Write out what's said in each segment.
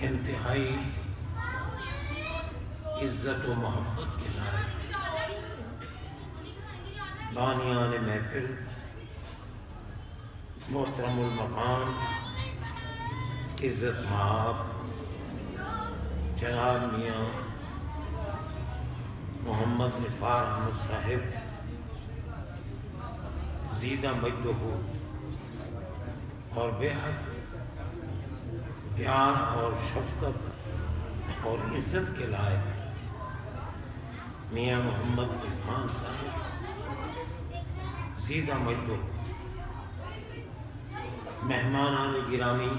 انتہائی عزت و محبت کے لائق بانیان محفل محترم المقام عزت مآب جناب میاں محمد نثار احمد صاحب زیدہ مجدہ اور بے حد پیار اور شفقت اور عزت کے لائق میاں محمد عرفان صاحب زیدہ مجدہ مہمانان گرامی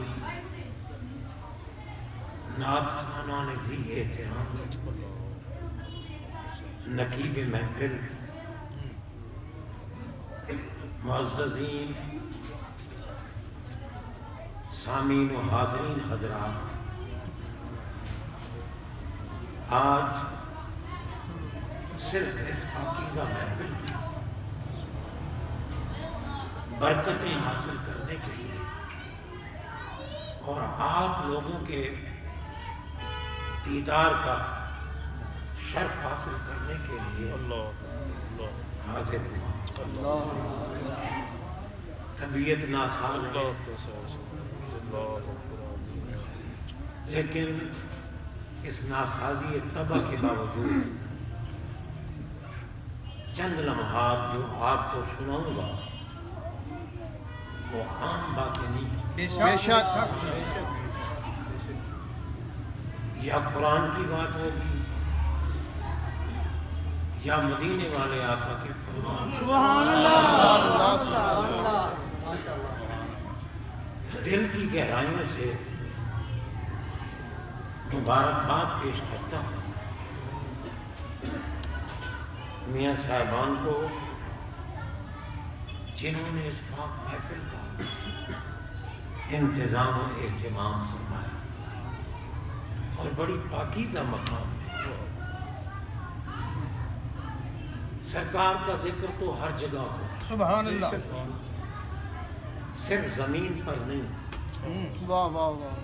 نعت خوانان ذی احترام نقیب محفل معززین سامعین و حاضرین حضرات، آج صرف اس پاکیزہ محفل کی برکتیں حاصل کرنے کے لیے اور آپ لوگوں کے دیدار کا شرف حاصل کرنے کے لیے حاضر ہوا۔ طبیعت ناساز ہے لیکن اس ناسازی طبع کے باوجود چند لمحات جو آپ کو سناؤں گا وہ عام باتیں نہیں، بے شک یا قرآن کی بات ہوگی یا مدینے والے آقا کے فرمان۔ سبحان اللہ، دل کی گہرائیوں سے مبارکباد پیش کرتا ہوں میاں صاحبان کو جنہوں نے اس پاک محفل کا انتظام و اہتمام فرمایا اور بڑی پاکیزہ مقام میں سرکار کا ذکر تو ہر جگہ ہو، سبحان اللہ، صرف زمین پر نہیں، واہ واہ واہ،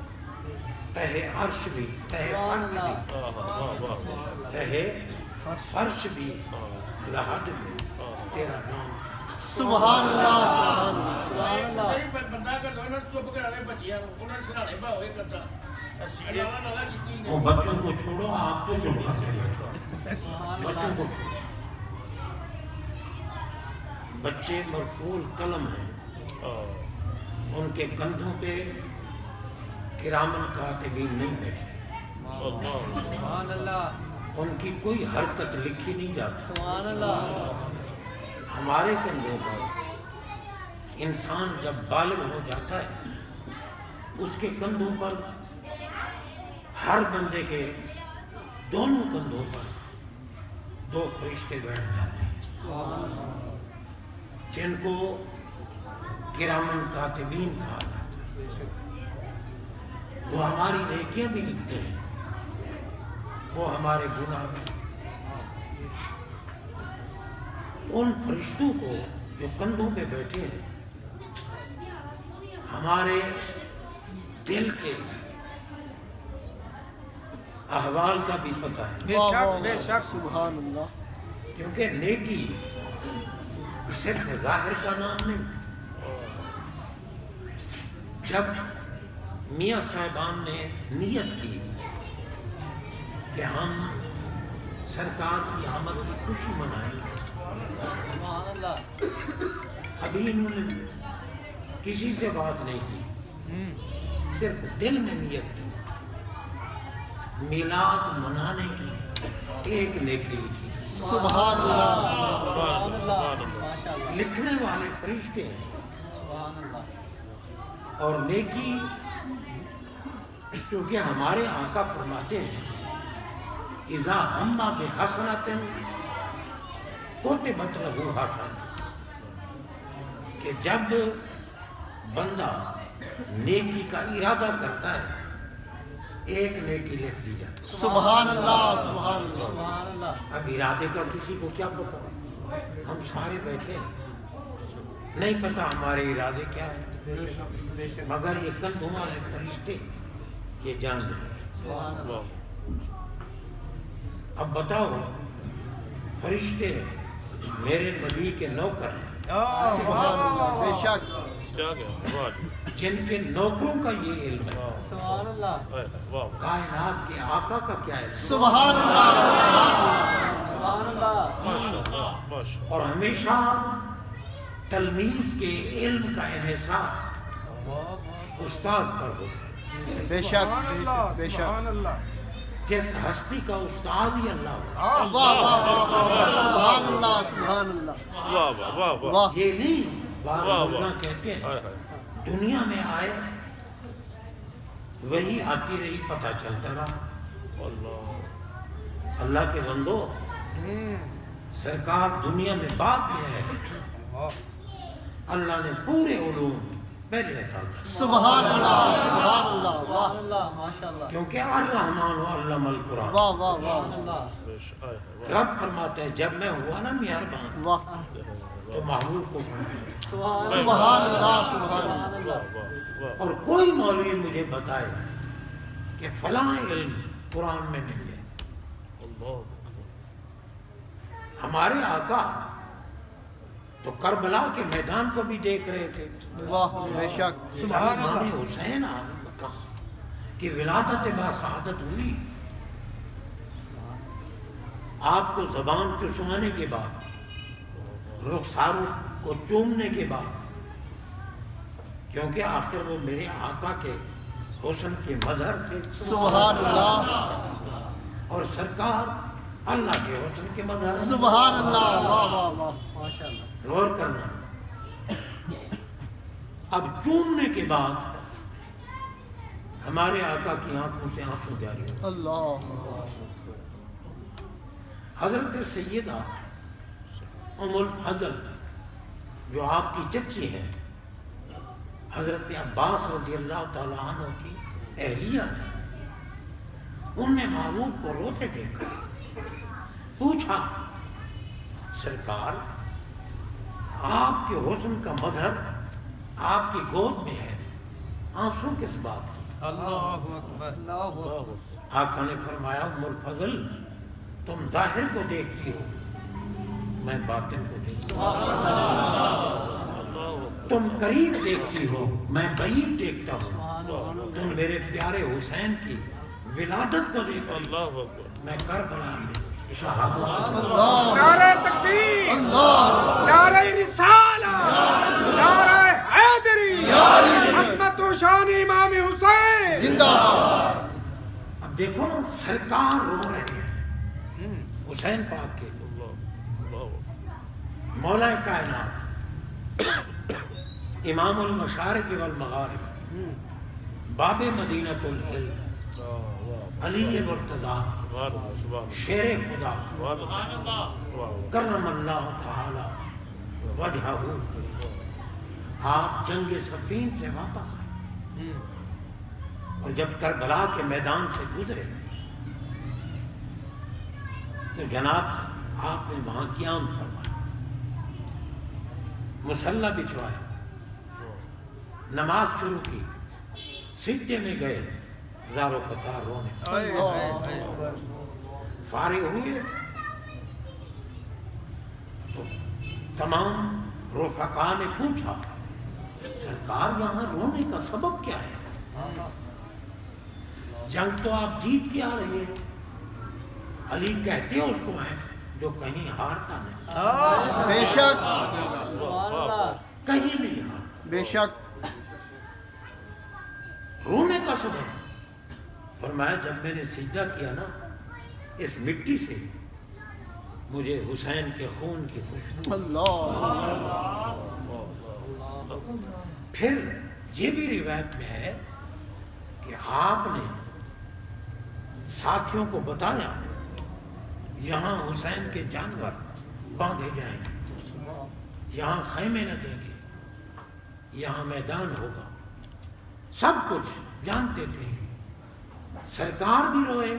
تہے عرش بھی، تہے فرش بھی، تہے فرش بھی، لحد میں تیرا نام۔ سبحان اللہ، سبحان اللہ، وہ بچوں کو چھوڑو، آپ کو چھوڑنا چاہیے، بچوں کو چھوڑو۔ بچے مرفوع قلم ہیں، ان کے کندھوں پہ کرامن کاتبین نہیں بیٹھے، سبحان اللہ، ان کی کوئی حرکت لکھی نہیں جاتی۔ سبحان اللہ، ہمارے کندھوں پر انسان جب بالغ ہو جاتا ہے اس کے کندھوں پر، ہر بندے کے دونوں کندھوں پر دو فرشتے بیٹھ جاتے ہیں جن کو کرامن کاتبین کہا جاتا ہے۔ وہ ہماری نیکیاں بھی لکھتے ہیں، وہ ہمارے گناہ بھی۔ ان فرشتوں کو جو کندھوں پہ بیٹھے ہیں ہمارے دل کے احوال کا بھی پتہ ہے، بے شک بے شک، سبحان اللہ، کیونکہ نیکی صرف ظاہر کا نام نہیں۔ جب میاں صاحبان نے نیت کی کہ ہم سرکار کی آمد کی خوشی منائیں گے، سبحان اللہ، ابھی انہوں نے کسی سے بات نہیں کی، صرف دل میں نیت کی، میلاد منانے کی ایک نیکی لکھی۔ سبحان اللہ، سبحان اللہ، ماشاءاللہ، لکھنے والے فرشتے ہیں، سبحان اللہ، اور نیکی کیونکہ ہمارے آقا فرماتے ہیں اذا ہم بحسنۃ کتبت لہ حسنۃ، کہ جب بندہ نیکی کا ارادہ کرتا ہے ایک نیکی لکھ دی جاتی ہے۔ سبحان اللہ، سبحان اللہ، سبحان اللہ، اب ارادے کا کسی کو کیا پتا؟ ہم سارے بیٹھے ہیں، نہیں پتا ہمارے ارادے کیا ہے، مگر یہ کندھوں والے فرشتے یہ جان لیں۔ سبحان اللہ اب بتاؤ، فرشتے میرے نبی کے نوکر ہیں، سبحان اللہ بے شک جن کے نوکروں کا یہ علم ہے، سبحان اللہ کائنات کے آقا کا کیا علم ہے؟ سبحان اللہ سبحان اللہ اور ہمیشہ تلمیذ کے علم کا انحصار استاذ پر ہوتا ہے۔ بے شک بے شک جس ہستی کا استاد ہی اللہ ہوتا واہ واہ واہ سبحان اللہ سبحان اللہ واہ ہے۔ یہ نہیں بعض علماء کہتے ہیں دنیا میں آئے وہی آتی رہی، پتہ چلتا رہا۔ اللہ کے بندو، سرکار دنیا میں بات میں ہے، اللہ نے پورے علوم پہلے عطا کیے، سبحان اللہ سبحان اللہ سبحان اللہ ماشاء اللہ کیونکہ الرحمن علم القرآن۔ واہ واہ واہ رب فرماتا ہے جب میں ہوا نا مہربان واہ تو محبوب کو سبحان اللہ سبحان اللہ اور کوئی مولوی مجھے بتائے کہ فلاں علم قرآن میں نہیں ہے۔ ہمارے آقا تو کربلا کے میدان کو بھی دیکھ رہے تھے، واہ بے شک امام حسین کی ولادت باسعادت ہوئی، آپ کو زبان چسوانے کے بعد، رخساروں کو چومنے کے بعد، کیونکہ آخر وہ میرے آقا کے حسن کے مظہر تھے، سبحان اللہ اور سرکار اللہ کے حسن کے مظہر ہیں۔ سبحان اللہ واہ واہ واہ ماشاء اللہ غور کرنا، اب چومنے کے بعد ہمارے آقا کی آنکھوں سے آنسو جاری ہو۔ اللہ حضرت سیدہ ام الفضل جو آپ کی چچی ہے، حضرت عباس رضی اللہ تعالیٰ عنہ کی اہلیہ ہے، ان نے محبوب کو روتے دیکھا، پوچھا سرکار آپ کے حسن کا مظہر آپ کی گود میں ہے، آنسو کس بات کی؟ اللہ اکبر آقا نے فرمایا ام الفضل تم ظاہر کو دیکھتی ہو، میں باطن کو دیکھتا ہوں، تم قریب دیکھتی ہو، میں بعید دیکھتا ہوں، تم میرے پیارے حسین کی ولادت کو دیکھتی ہو، میں کربلا میں شہادت۔ نعرہ تکبیر، نعرہ رسالہ، نعرہ حیدری، عظمت و شان امام حسین زندہ باد اب دیکھو سرکار رو رہے ہیں حسین پاک کے، مولا کائنات، امام المشارق والمغارب، باب مدینہ العلم، علی مرتضیٰ، شیر خدا، کرم اللہ تعالی وجہہ، آپ جنگ صفین سے واپس آئے اور جب کربلا کے میدان سے گزرے تو جناب آپ نے وہاں قیام فرمایا، مصلی بچھوایا، نماز شروع کی، سجدے میں گئے، ہزاروں قطار رونے، فارغ ہوئے تو تمام رفقا نے پوچھا سرکار یہاں رونے کا سبب کیا ہے؟ جنگ تو آپ جیت کے آ رہے ہیں، علی کہتے ہیں اس کو ہے جو کہیں ہارتا نہیں، بے شک کہیں نہیں ہارتا، بے شک رونے کا سبب فرمایا جب میں نے سجدہ کیا نا اس مٹی سے مجھے حسین کے خون کی خوشبو، اللہ پھر یہ بھی روایت میں ہے کہ آپ نے ساتھیوں کو بتایا یہاں حسین کے جانور باندھے جائیں گے، یہاں خیمے لگیں گے، یہاں میدان ہوگا، سب کچھ جانتے تھے، سرکار بھی روئے،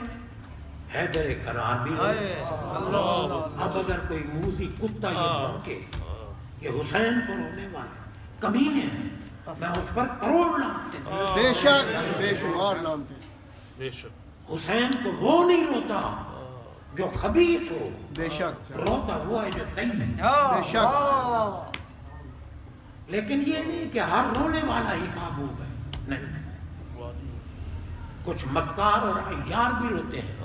حیدر کرار بھی روئے۔ اب اگر کوئی موذی کتا یہ بھونکے کہ حسین کو رونے والے کمینے ہیں، میں اس پر کروڑ لانتے ہیں، بے شک بے شمار نام تھے بے شک حسین کو وہ نہیں روتا جو خبیث ہو، بے شک روتا وہ ہے جو طیب ہے۔ بے شک لیکن یہ نہیں کہ ہر رونے والا ہی محبوب ہے، نہیں، کچھ مکار اور عیار بھی روتے ہیں،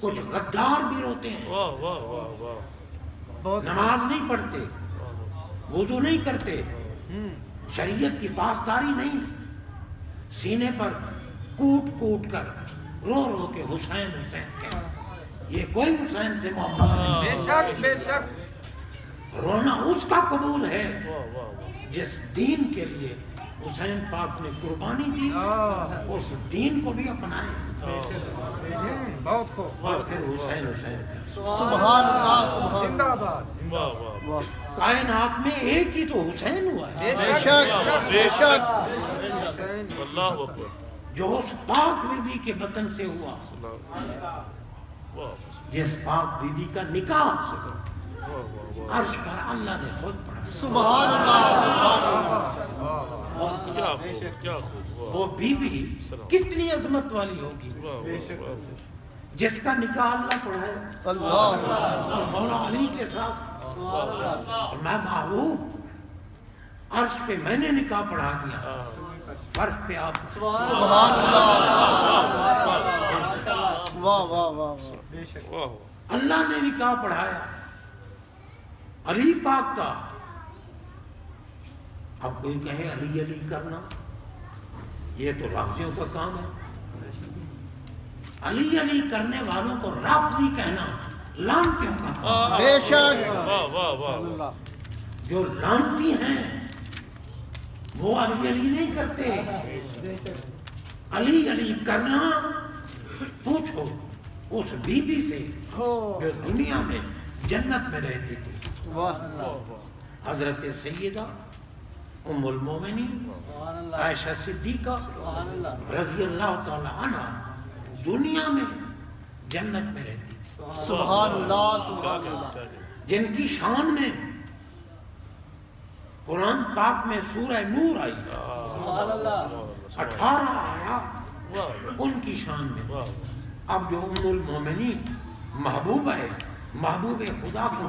کچھ غدار بھی روتے ہیں، واہ واہ واہ واہ نماز نہیں پڑھتے، وضو نہیں کرتے، شریعت کی پاسداری نہیں، سینے پر کوٹ کوٹ کر رو رو کے حسین حسین کہتے، یہ کوئی حسین سے محبت نہیں۔ بے شک بے شک رونا اس کا قبول ہے واہ واہ جس دین کے لیے حسین پاک نے قربانی دی، اس دین کو بھی اپنائے بہت خوب اور پھر حسین حسین کہتے۔ سبحان اللہ سبحان زندہ باد واہ واہ اللہ کائنات میں ایک ہی تو حسین ہوا ہے بے شک بے شک اللہ اکبر جو اس پاک بی بی کے بطن سے ہوا، واہ جس پاک بی بی کا نکاح واہ عرش پر اللہ نے خود پڑھا۔ سبحان اللہ سبحان اللہ کیا خوب کیا خوب واہ وہ بی بی کتنی عظمت والی ہوگی واہ واہ جس کا نکاح اللہ پڑھائے، اللہ اور مولا علی کے ساتھ، اور میں محبوب عرش پہ میں نے نکاح پڑھا دیا، فرش پہ آپ سبحان اللہ واہ واہ واہ واہ اللہ نے نکاح پڑھایا علی پاک کا۔ اب کوئی کہے علی علی کرنا، یہ تو رافضیوں کا کام ہے۔ علی علی کرنے والوں کو رافضی کہنا لانتیوں کا کام ہے۔ بے شک واہ واہ واہ اللہ جو لانتی ہیں وہ علی علی نہیں کرتے۔ علی علی کرنا پوچھو اس بی بی سے جو دنیا میں جنت میں رہتی تھی، واہ حضرت سیدہ ام المومنین عائشہ صدیقہ رضی اللہ تعالی عنہ دنیا میں جنت میں رہتی تھی، سبحان اللہ سبحان اللہ جن کی شان میں قرآن پاک میں سورہ نور آئی، 18 آیات ان کی شان میں۔ اب جو ام المومنین محبوب ہے، محبوب خدا کو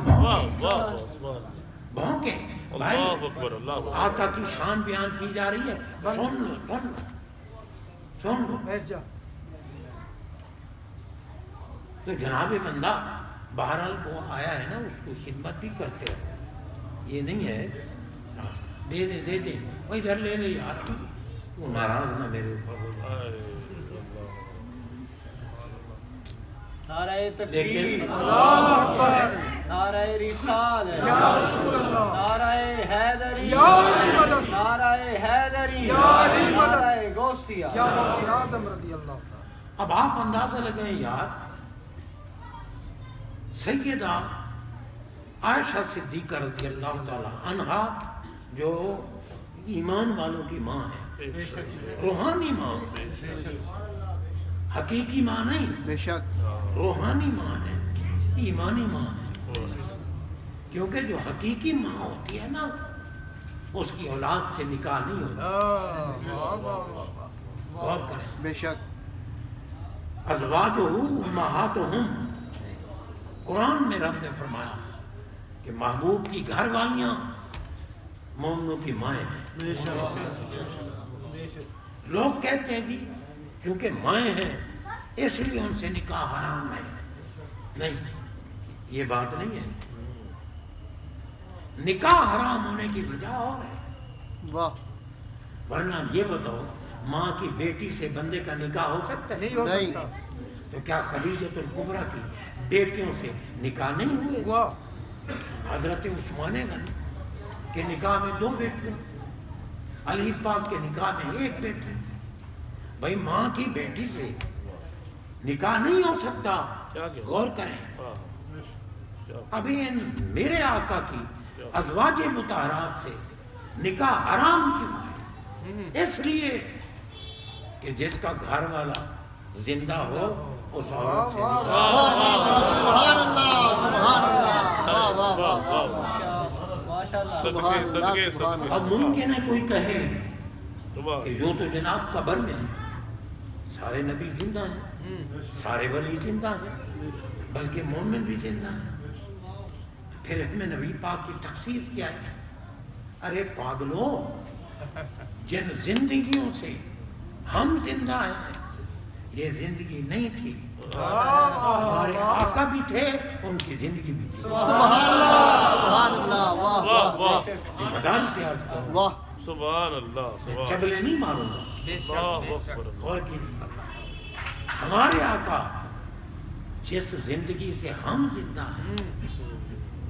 بھونکے بھائی، اللہ اکبر اللہ اکبر آقا کی شان بیان کی جا رہی ہے، سن لو سن لو سن لو۔ بیٹھ جا تو جناب بندہ بہرحال وہ آیا ہے نا، اس کو خدمت بھی کرتے ہو، یہ نہیں ہے دے دے دے دے وہ ادھر لے لے یار، وہ ناراض نہ میرے اوپر ہو۔ نعرہ تکبیر، لیکن اللہ اکبر نعرہ رسالت، یا رسول اللہ، نعرہ حیدری، یا علی مدد، نعرہ حیدری، یا علی مدد، نعرہ غوثیہ۔ یا غوث اعظم رضی اللہ تعالی۔ اب آپ اندازہ لگائیں یار، سیدہ عائشہ صدیقہ رضی اللہ تعالی عنہا جو ایمان والوں کی ماں ہے، روحانی ماں، حقیقی ماں نہیں، بے شک روحانی ماں ہے، ایمانی ماں ہے، کیونکہ جو حقیقی ماں ہوتی ہے نا اس کی اولاد سے نکاح نہیں ہوتا۔ غور کریں، بے شک ازواجہ امہاتہم، قرآن میں رب نے فرمایا کہ محبوب کی گھر والیاں مومنوں کی مائیں ہیں۔ لوگ کہتے ہیں جی کیونکہ مائیں ہیں اس لیے ان سے نکاح حرام ہے، نہیں، یہ بات نہیں ہے۔ نکاح حرام ہونے کی وجہ اور ہے، واہ ورنہ یہ بتاؤ ماں کی بیٹی سے بندے کا نکاح ہو سکتا ہے؟ نہیں ہو نہیں۔ سکتا۔ تو کیا خدیجۃ الکبریٰ کی بیٹیوں سے نکاح نہیں ہوئے؟ واہ حضرت عثمان غنی کے نکاح میں 2 بیٹیاں، علی پاک کے نکاح میں 1 بیٹی۔ بھائی ماں کی بیٹی سے نکاح نہیں ہو سکتا، غور کریں۔ ابھی ان میرے آقا کی ازواج مطہرات سے نکاح حرام کیوں ہے؟ اس لیے کہ جس کا گھر والا زندہ ہو اس عورت سے نکاح۔ سبحان اللہ سبحان اللہ واہ واہ واہ ماشاءاللہ۔ صدقے صدقے صدقے اب ممکن ہے کوئی کہے واہ کہ جو تو جناب قبر میں ہے، سارے نبی زندہ ہیں، سارے ولی زندہ ہیں، بلکہ مومن بھی زندہ ہیں۔ پھر اس میں نبی پاک کی تخصیص کیا ہے؟ ارے پاگلو، جن زندگیوں سے ہم زندہ ہیں یہ زندگی نہیں تھی، ہمارے آقا بھی تھے، ان کی زندگی بھی تھی۔ سبحان اللہ سبحان اللہ واہ واہ واہ واہ ذمہ داری سے عرض کروں، واہ سبحان اللہ میں سبحان چگلے نہیں ماروں گا، اللہ اکبر غور کیجیے۔ ہمارے آقا جس زندگی سے ہم زندہ ہیں،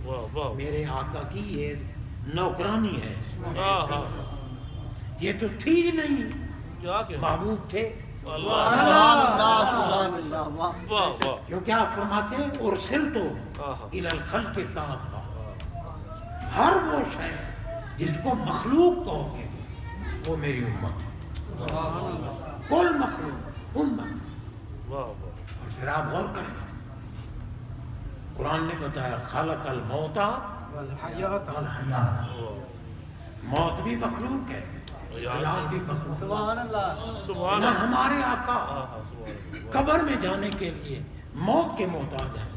واہ واہ میرے آقا کی یہ نوکرانی ہے، ہاں یہ تو تھی ہی نہیں، کیا کہ محبوب تھے، اللہ سبحان اللہ سبحان اللہ واہ واہ واہ کیونکہ آپ فرماتے ہیں ارسلت الی الخلق کافہ، ہر وہ شے جس کو مخلوق کہو گے وہ میری امت، کل مخلوق امت۔ واہ واہ اور پھر آپ غور کریں، قرآن نے بتایا خلق الموت والحیات والحیات، موت بھی مخلوق ہے، حیات بھی مخلوق ہے۔ سبحان اللہ سبحان نہ اللہ ہمارے آقا ہاں سبحان اللہ قبر میں جانے کے لیے موت کے محتاج ہیں،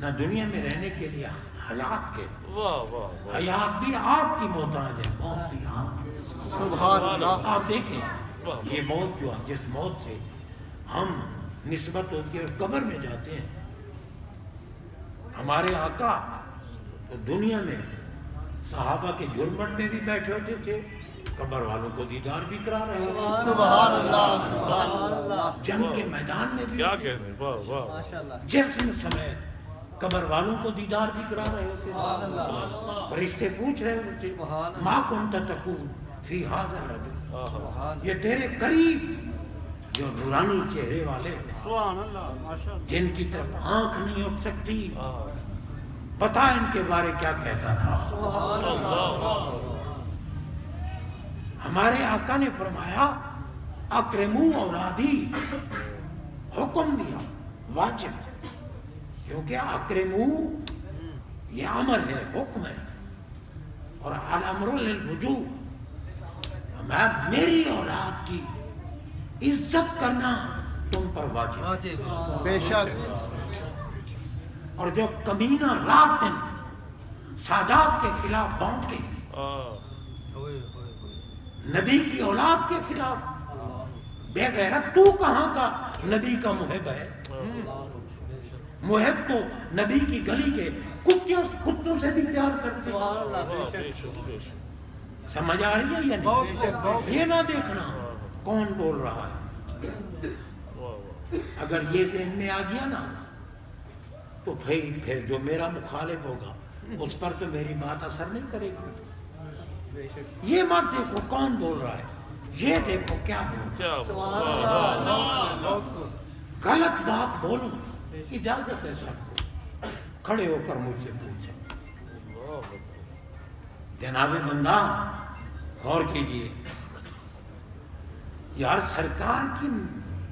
نہ دنیا میں رہنے کے لیے حیات کے، واہ واہ واہ حیات بھی آپ کی محتاج ہے، موت بھی آپ کی۔ سبحان اللہ آپ دیکھیں یہ موت جو ہے، جس موت سے ہم نسبت ہوتی ہے اور قبر میں جاتے ہیں، ہمارے آقا تو دنیا میں صحابہ کے جھرمٹ میں بھی بیٹھے ہوتے تھے، قبر والوں کو دیدار بھی کرا رہے ہوتے، سبحان اللہ سبحان اللہ جنگ کے میدان میں بھی کیا کہہ رہے ہیں واہ واہ ماشاء اللہ جسم سمیت قبر والوں کو دیدار بھی کرا رہے ہوتے، فرشتے پوچھ رہے ہوتے ما کنت تقول فی ھذا الرجل، یہ تیرے قریب جو نورانی چہرے والے سبحان اللہ ماشاء اللہ جن کی طرف آنکھ نہیں اٹھ سکتی، پتا ان کے بارے کیا کہتا تھا۔ ہمارے آقا نے فرمایا اکرمو اولادی، حکم دیا واجب، کیونکہ اکرمو یہ امر ہے، حکم ہے، اور الامر للوجوب، میری اولاد کی عزت کرنا تم پر واجب ہے۔ بے شک اور جو کمینہ رات دن سادات کے خلاف بھونکے، نبی کی اولاد کے خلاف بے غیرت، تو کہاں کا نبی کا محب ہے؟ محب تو نبی کی گلی کے کتوں سے بھی پیار کرتے ہیں۔ سبحان اللہ بے بے شک شک بے شک سمجھ آ رہی ہے یا بہت نہیں؟ بہت بہت یہ نہ دیکھنا کون بول رہا ہے، واہ واہ اگر یہ ذہن میں آ گیا نا تو بھائی پھر جو میرا مخالف ہوگا اس پر تو میری بات اثر نہیں کرے گی۔ بے شک یہ مت دیکھو کون بول رہا ہے، یہ دیکھو کیا بول رہا کیا سبحان اللہ بہت خوب۔ ہے۔ غلط بات بولوں اجازت ہے سب کو، کھڑے ہو کر مجھ سے پوچھیں۔ جناب بندہ غور کیجئے، یار سرکار کی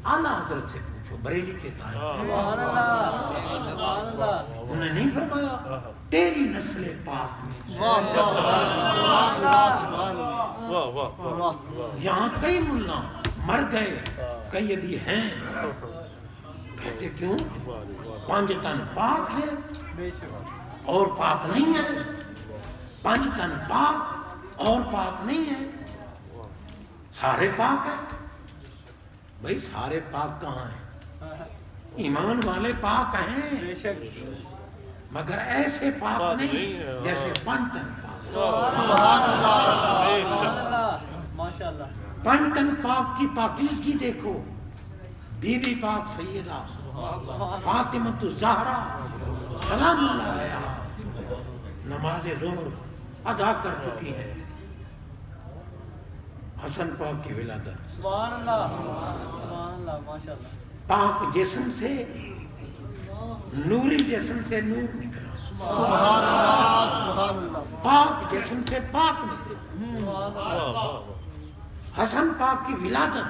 اعلیٰ حضرت سے پوچھو، بریلی کے تاج، سبحان اللہ سبحان اللہ انہوں نے نہیں فرمایا تیری نسل پاک میں؟ واہ واہ سبحان اللہ سبحان اللہ واہ واہ واہ یہاں کئی ملا مر گئے، کئی ابھی ہیں، کہتے کیوں؟ پانچ تن پاک ہے بے شک اور پاک نہیں ہے، پانچ تن پاک اور پاک نہیں ہے، سارے پاک ہیں۔ بھائی سارے پاک کہاں ہیں؟ ایمان والے پاک ہیں، بے شک مگر ایسے پاک پاک نہیں نہیں ہے، جیسے پانچ تن پاک۔ سبحان اللہ بے شک سبحان اللہ ماشاء اللہ پانچ تن پاک کی پاکیزگی دیکھو، بی بی پاک سیدہ فاطمہ الزہرا سلام اللہ علیہا نماز ظہر ادا کر چکی ہے، حسن پاک کی ولادت، سبحان اللہ سبحان اللہ ماشاء اللہ پاک جسم سے، نوری جسم سے نور نکلا، سبحان اللہ سبحان اللہ پاک جسم سے پاک نکلا، واہ واہ حسن پاک کی ولادت،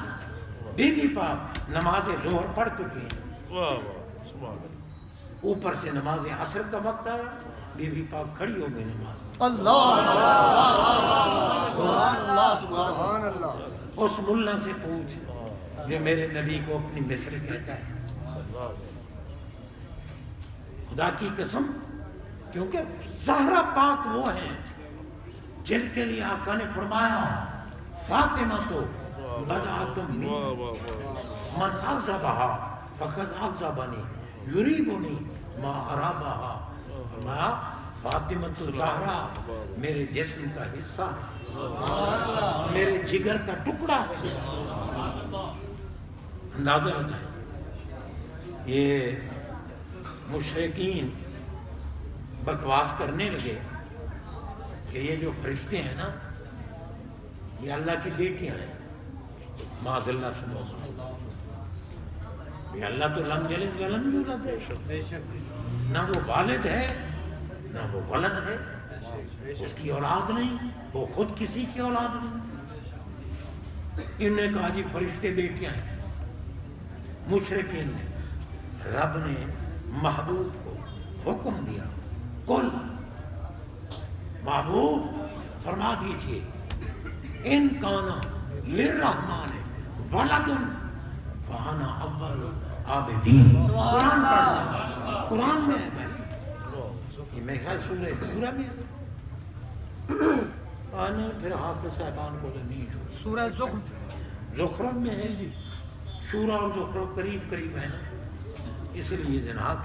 بی بی پاک نماز ظہر پڑھ چکی ہے، واہ واہ سبحان اللہ اوپر سے نماز عصر کا وقت آیا، بی بی پاک کھڑی ہو گئی نماز، اللہ سبحان اللہ سبحان اللہ سبحان اللہ۔ اس ملا سے پوچھ جو میرے نبی کو اپنی مصر کہتا ہے. خدا کی قسم، کیونکہ زہرا پاک وہ ہیں جن کے لیے آقا نے فرمایا فاطمہ تو بدعۃ من من اغضبها فقد اغضبنی یریبنی ما ارابها. فرمایا فاطمہ تو زہرا میرے جسم کا حصہ ہے، میرے جگر کا ٹکڑا ہے. اندازہ لگائیں. یہ مشرکین بکواس کرنے لگے کہ یہ جو فرشتے ہیں نا یہ اللہ کی بیٹیاں ہیں. معاذ اللہ سبحانہ. یہ اللہ تو لم یلد ولم یولد ہے، نہ وہ والد ہے نہ وہ ولد ہے، اس کی اولاد نہیں، وہ خود کسی کی اولاد نہیں. انہوں نے کہا جی فرشتے بیٹیاں ہیں. مشرکین نے، رب نے محبوب کو حکم دیا کل محبوب فرما دیجئے ان کانا للرحمن ولد فانا اول عابدین. قرآن پڑھنا، قرآن میں ہے بھائی. یہ میرے خیال سورہ سورہ میں ہے. آنے پھر حافظ صاحبان کو تو نہیں چھوڑ. سورہ زخرف زخرف میں ہے. شورا اور زخرف قریب قریب ہے نا، اس لیے جناب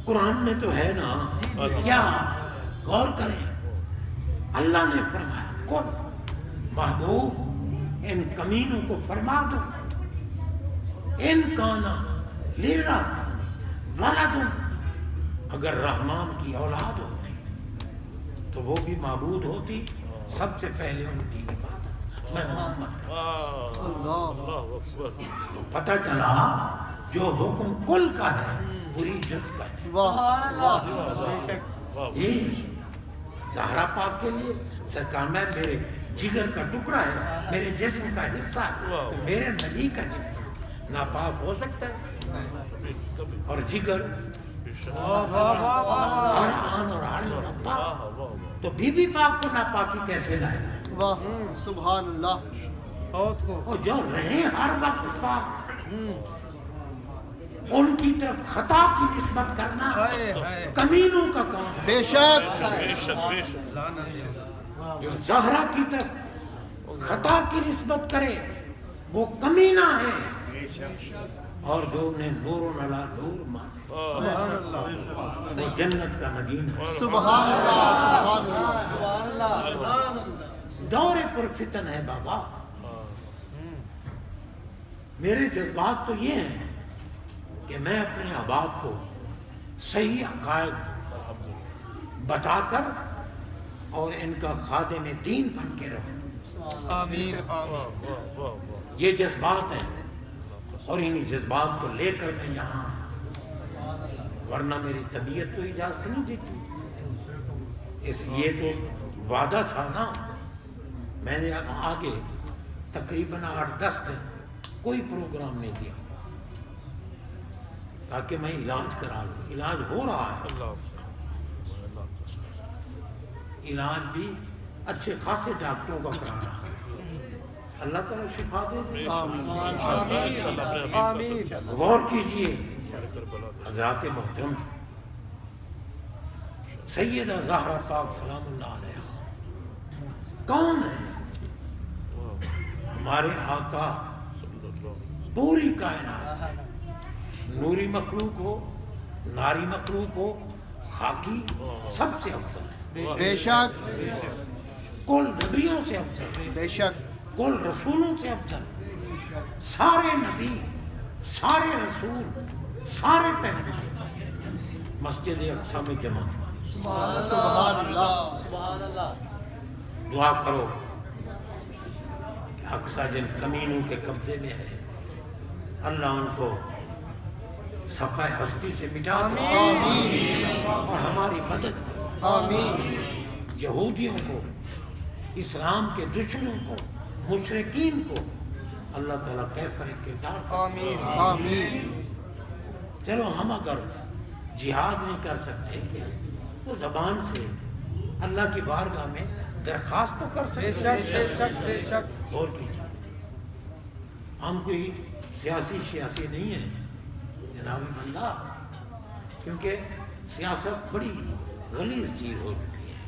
قرآن میں تو ہے نا. کیا غور کریں، اللہ نے فرمایا کل محبوب ان کمینوں کو فرما دو ان کانا للرحمن ولد، اگر رحمان کی اولاد ہوتی تو وہ بھی معبود ہوتی. سب سے پہلے ان کی عبادت میں محمد کا. تو پتہ چلا جو حکم کل کا ہے پوری جز کا ہے. یہ زہرا پاک کے لیے سرکار میں میرے جگر کا ٹکڑا ہے، میرے جسم کا حصہ ہے. تو میرے نبی کا جسم ناپاک ہو سکتا ہے؟ اور جگر اور آن اور آن ناپاک، تو بی بی پاک کو ناپاکی کیسے لائے؟ واہ سبحان اللہ. وہ جو رہے ہر وقت پاک، ان کی طرف خطا کی نسبت کرنا کمینوں کا کام ہے. بے شک جو زہرا کی طرف خطا کی نسبت کرے وہ کمینہ ہے، اور جو انہیں نور علی نور مانے وہ جنت کا نگین ہے. سبحان اللہ سبحان اللہ. دور پر فتن ہے بابا. میرے جذبات تو یہ ہیں کہ میں اپنے احباب کو صحیح عقائد بتا کر اور ان کا خادم دین بن کے رہوں. آمین. یہ جذبات ہیں اور انہی جذبات کو لے کر میں یہاں، ورنہ میری طبیعت تو اجازت نہیں دیتی. اس لیے تو وعدہ تھا نا، میں نے آگے تقریباً 8-10 دن کوئی پروگرام نہیں دیا تاکہ میں علاج کرا لوں. علاج ہو رہا ہے، علاج بھی اچھے خاصے ڈاکٹروں کا کرا رہا ہے. اللہ تعالیٰ شفا دے دے. غور کیجئے حضرات محترم، سیدہ زہرا پاک سلام اللہ علیہ کون ہے؟ ہمارے آقا پوری کائنات، نوری مخلوق ہو، ناری مخلوق ہو، خاکی، سب سے افضل ہے. بے شک کل نبیوں سے افضل، بے شک کل رسولوں سے افضل. سارے نبی، سارے رسول، سارے پیغمبر مسجد اقصی میں جمع تھے. سبحان اللہ. سبحان اللہ. دعا کرو کہ اقصی جن کمینوں کے قبضے میں ہے اللہ ان کو صفحہ ہستی سے مٹا دے اور ہماری مدد کرے. آمین. یہودیوں کو، اسلام کے دشمنوں کو، مشرکین کو اللہ تعالیٰ کیفر کردار دے. آمین. چلو ہم اگر جہاد نہیں کر سکتے تو زبان سے اللہ کی بارگاہ میں درخواست تو کر بے سکتے شک بے شک بے شک. اور کیجیے ہم کوئی سیاسی نہیں ہیں جنابی بندہ، کیونکہ سیاست بڑی غلیظ چیز ہو چکی ہے،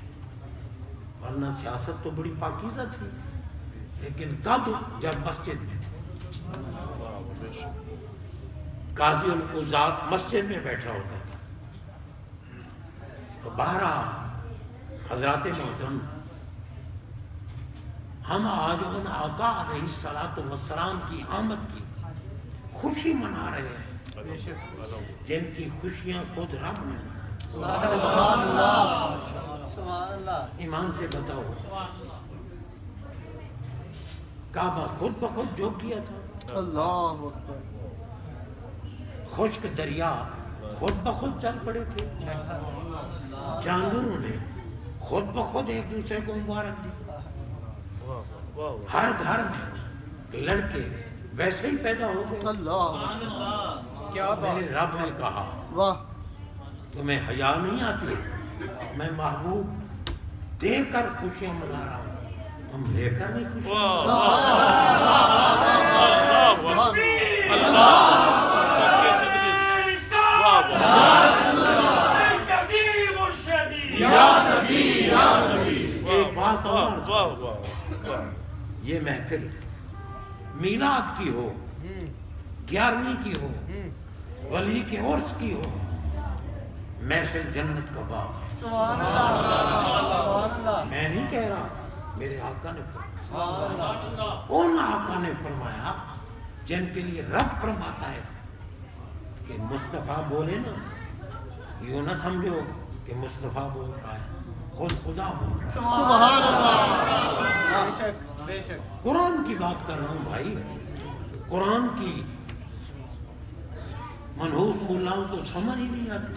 ورنہ سیاست تو بڑی پاکیزہ تھی، لیکن کب؟ جب مسجد میں تھے، قاضی القضات مسجد میں بیٹھا ہوتا تھا۔ تو بہرحال حضرات محترم، ہم آج ان آقا علیہ الصلوۃ والسلام کی آمد کی خوشی منا رہے ہیں، جن کی خوشیاں خود رب نے منائی۔ سبحان اللہ، سبحان اللہ۔ ایمان سے بتاؤ، کعبہ خود بخود جو کیا تھا، اللہ اکبر، خشک دریا خود بخود چل پڑے تھے، جانوروں نے خود بخود ایک دوسرے کو مبارک دی، ہر گھر میں لڑکے ویسے ہی پیدا ہو گئے۔ اللہ، کیا بات، میرے رب نے کہا واہ، تمہیں حیا نہیں آتی؟ میں محبوب دے کر خوشیاں منا رہا ہوں، تم لے کر نہیں خوشی؟ ایک بات اور، یہ محفل میلاد کی ہو، 11ویں کی ہو، ولی کے عرس کی ہو، محفل جنت کا باغ۔ سبحان اللہ، سبحان اللہ، میں نہیں کہہ رہا، میرے آقا نے فرمایا، سبحان اللہ۔ ان آقا نے فرمایا جن کے لیے رب فرماتا ہے کہ مصطفیٰ بولے نا، یوں نہ سمجھو کہ مصطفیٰ بول رہا ہے، خود خدا بول رہا ہے۔ سبحان اللہ، بے شک، بے شک۔ قرآن کی بات کر رہا ہوں بھائی، قرآن کی منحوس ملاؤں کو سمجھ ہی نہیں آتی